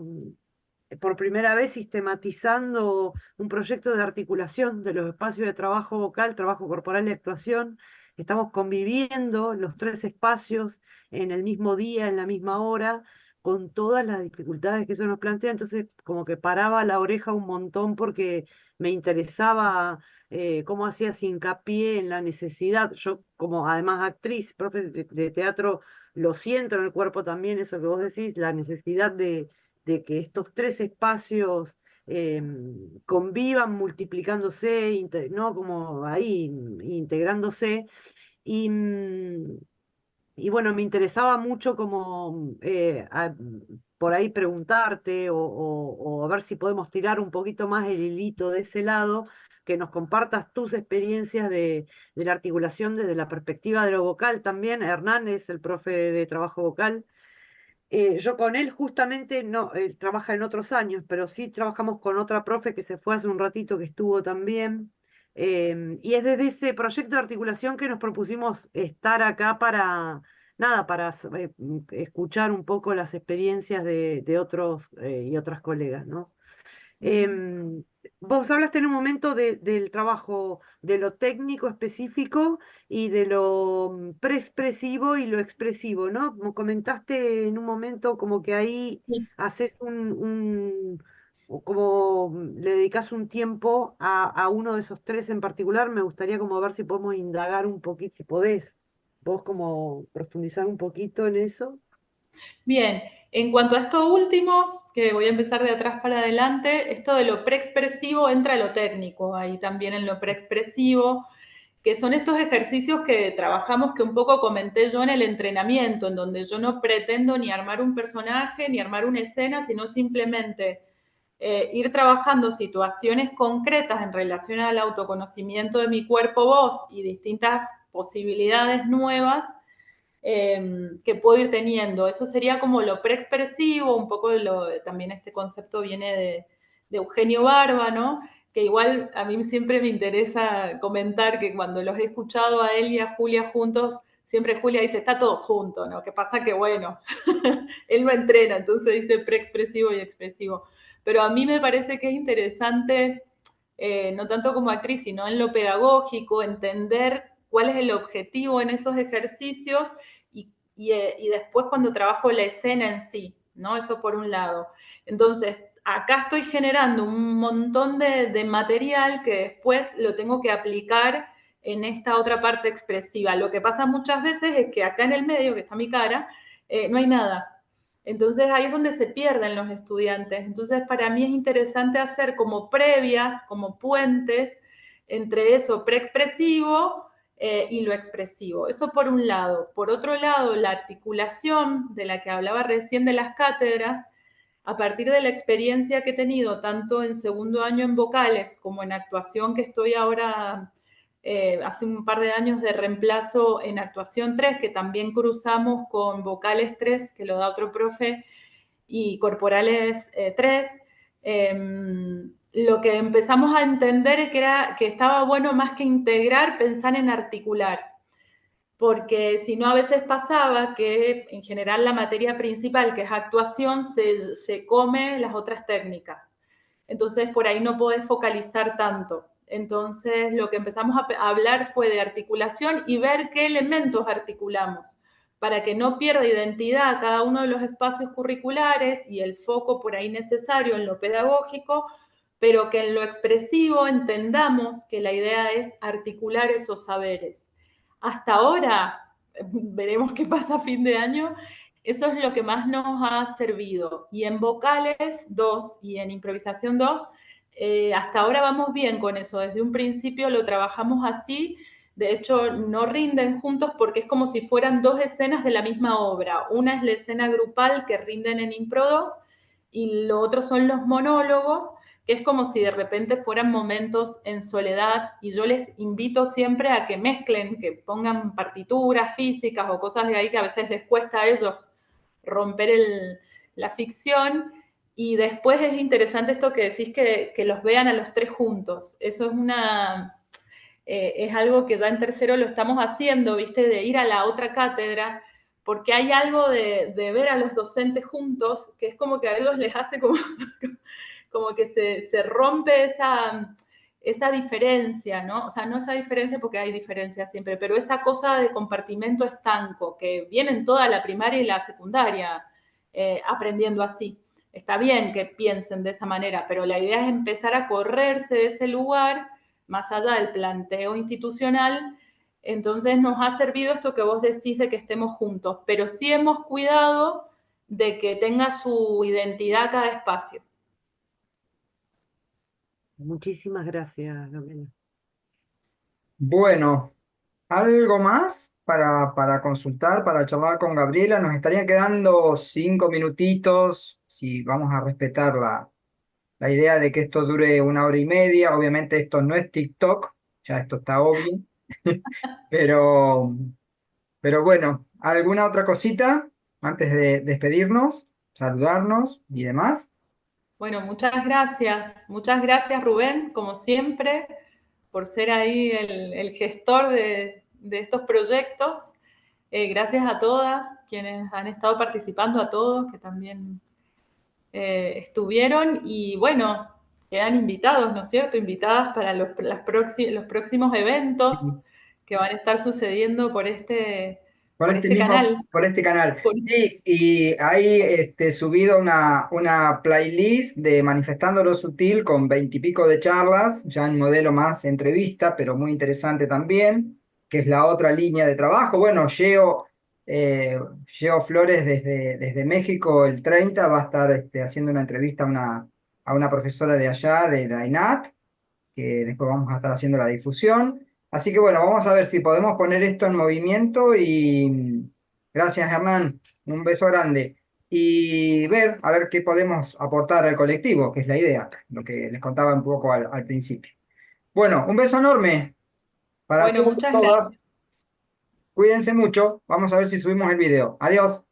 por primera vez sistematizando un proyecto de articulación de los espacios de trabajo vocal, trabajo corporal y actuación. Estamos conviviendo los tres espacios en el mismo día, en la misma hora, con todas las dificultades que eso nos plantea. Entonces, como que paraba la oreja un montón porque me interesaba cómo hacías hincapié en la necesidad. Yo, como además actriz, profe de teatro, lo siento en el cuerpo también, eso que vos decís, la necesidad de que estos tres espacios convivan multiplicándose, ¿no? Como ahí integrándose. Y, y bueno, me interesaba mucho como por ahí preguntarte o a ver si podemos tirar un poquito más el hilito de ese lado, que nos compartas tus experiencias de la articulación desde la perspectiva de lo vocal también. Hernán es el profe de trabajo vocal. Yo con él justamente no, él trabaja en otros años, pero sí trabajamos con otra profe que se fue hace un ratito que estuvo también. Y es desde ese proyecto de articulación que nos propusimos estar acá para, nada, para escuchar un poco las experiencias de otros y otras colegas, ¿no? Em, Vos hablaste en un momento del trabajo de lo técnico específico y de lo preexpresivo y lo expresivo, ¿no? Como comentaste en un momento como que ahí Sí. haces o como le dedicas un tiempo a uno de esos tres en particular. Me gustaría como ver si podemos indagar un poquito, si podés, vos como profundizar un poquito en eso. Bien, en cuanto a esto último, que voy a empezar de atrás para adelante, esto de lo preexpresivo entra a lo técnico, ahí también en lo preexpresivo, que son estos ejercicios que trabajamos, que un poco comenté yo en el entrenamiento, en donde yo no pretendo ni armar un personaje, ni armar una escena, sino simplemente ir trabajando situaciones concretas en relación al autoconocimiento de mi cuerpo-voz y distintas posibilidades nuevas que puedo ir teniendo. Eso sería como lo preexpresivo, un poco también este concepto viene de Eugenio Barba, ¿no? Que igual a mí siempre me interesa comentar que cuando los he escuchado a él y a Julia juntos, siempre Julia dice, está todo junto, ¿no? Que pasa que, bueno, él no entrena, entonces dice preexpresivo y expresivo. Pero a mí me parece que es interesante, no tanto como actriz, sino en lo pedagógico, entender cuál es el objetivo en esos ejercicios y después cuando trabajo la escena en sí, ¿no? Eso por un lado. Entonces, acá estoy generando un montón de material que después lo tengo que aplicar en esta otra parte expresiva. Lo que pasa muchas veces es que acá en el medio, que está mi cara, no hay nada. Entonces ahí es donde se pierden los estudiantes. Entonces para mí es interesante hacer como previas, como puentes entre eso preexpresivo y lo expresivo. Eso por un lado. Por otro lado, la articulación de la que hablaba recién de las cátedras, a partir de la experiencia que he tenido tanto en segundo año en vocales como en actuación, que estoy ahora hace un par de años de reemplazo en actuación 3, que también cruzamos con vocales 3, que lo da otro profe, y corporales 3, lo que empezamos a entender es que estaba bueno más que integrar, pensar en articular. Porque si no, a veces pasaba que en general la materia principal, que es actuación, se come las otras técnicas. Entonces, por ahí no podés focalizar tanto. Entonces, lo que empezamos a hablar fue de articulación y ver qué elementos articulamos para que no pierda identidad cada uno de los espacios curriculares y el foco por ahí necesario en lo pedagógico, pero que en lo expresivo entendamos que la idea es articular esos saberes. Hasta ahora, veremos qué pasa a fin de año, eso es lo que más nos ha servido. Y en vocales 2 y en improvisación 2, hasta ahora vamos bien con eso. Desde un principio lo trabajamos así. De hecho, no rinden juntos porque es como si fueran dos escenas de la misma obra. Una es la escena grupal que rinden en Impro 2 y lo otro son los monólogos, que es como si de repente fueran momentos en soledad, y yo les invito siempre a que mezclen, que pongan partituras físicas o cosas de ahí que a veces les cuesta a ellos romper la ficción, y después es interesante esto que decís que los vean a los tres juntos. Eso es algo que ya en tercero lo estamos haciendo, ¿viste? De ir a la otra cátedra, porque hay algo de ver a los docentes juntos, que es como que a ellos les hace como, como que se rompe esa diferencia, ¿no? O sea, no esa diferencia porque hay diferencia siempre, pero esa cosa de compartimento estanco que viene en toda la primaria y la secundaria aprendiendo así. Está bien que piensen de esa manera, pero la idea es empezar a correrse de ese lugar, más allá del planteo institucional. Entonces nos ha servido esto que vos decís de que estemos juntos, pero sí hemos cuidado de que tenga su identidad cada espacio. Muchísimas gracias, Gabriela. Bueno, ¿algo más para consultar, para charlar con Gabriela? Nos estarían quedando 5 minutitos, si vamos a respetar la idea de que esto dure 1 hora y media. Obviamente esto no es TikTok, ya esto está obvio, pero, pero bueno, ¿alguna otra cosita antes de despedirnos, saludarnos y demás? Bueno, muchas gracias Rubén, como siempre, por ser ahí el gestor de estos proyectos. Gracias a todas quienes han estado participando, a todos que también estuvieron y bueno, quedan invitados, ¿no es cierto? Invitadas para los próximos eventos que van a estar sucediendo Por por este este mismo, canal. por este canal. Sí, y ahí subido una playlist de Manifestando lo Sutil con 20 y pico de charlas, ya en modelo más entrevista, pero muy interesante también, que es la otra línea de trabajo. Bueno, Geo Flores desde México el 30 va a estar haciendo una entrevista a una profesora de allá, de la INAT, que después vamos a estar haciendo la difusión. Así que bueno, vamos a ver si podemos poner esto en movimiento y gracias Hernán, un beso grande. Y ver, a ver qué podemos aportar al colectivo, que es la idea, lo que les contaba un poco al principio. Bueno, un beso enorme para Bueno, todos y muchas todas. gracias. Cuídense mucho. Vamos a ver si subimos el video. Adiós.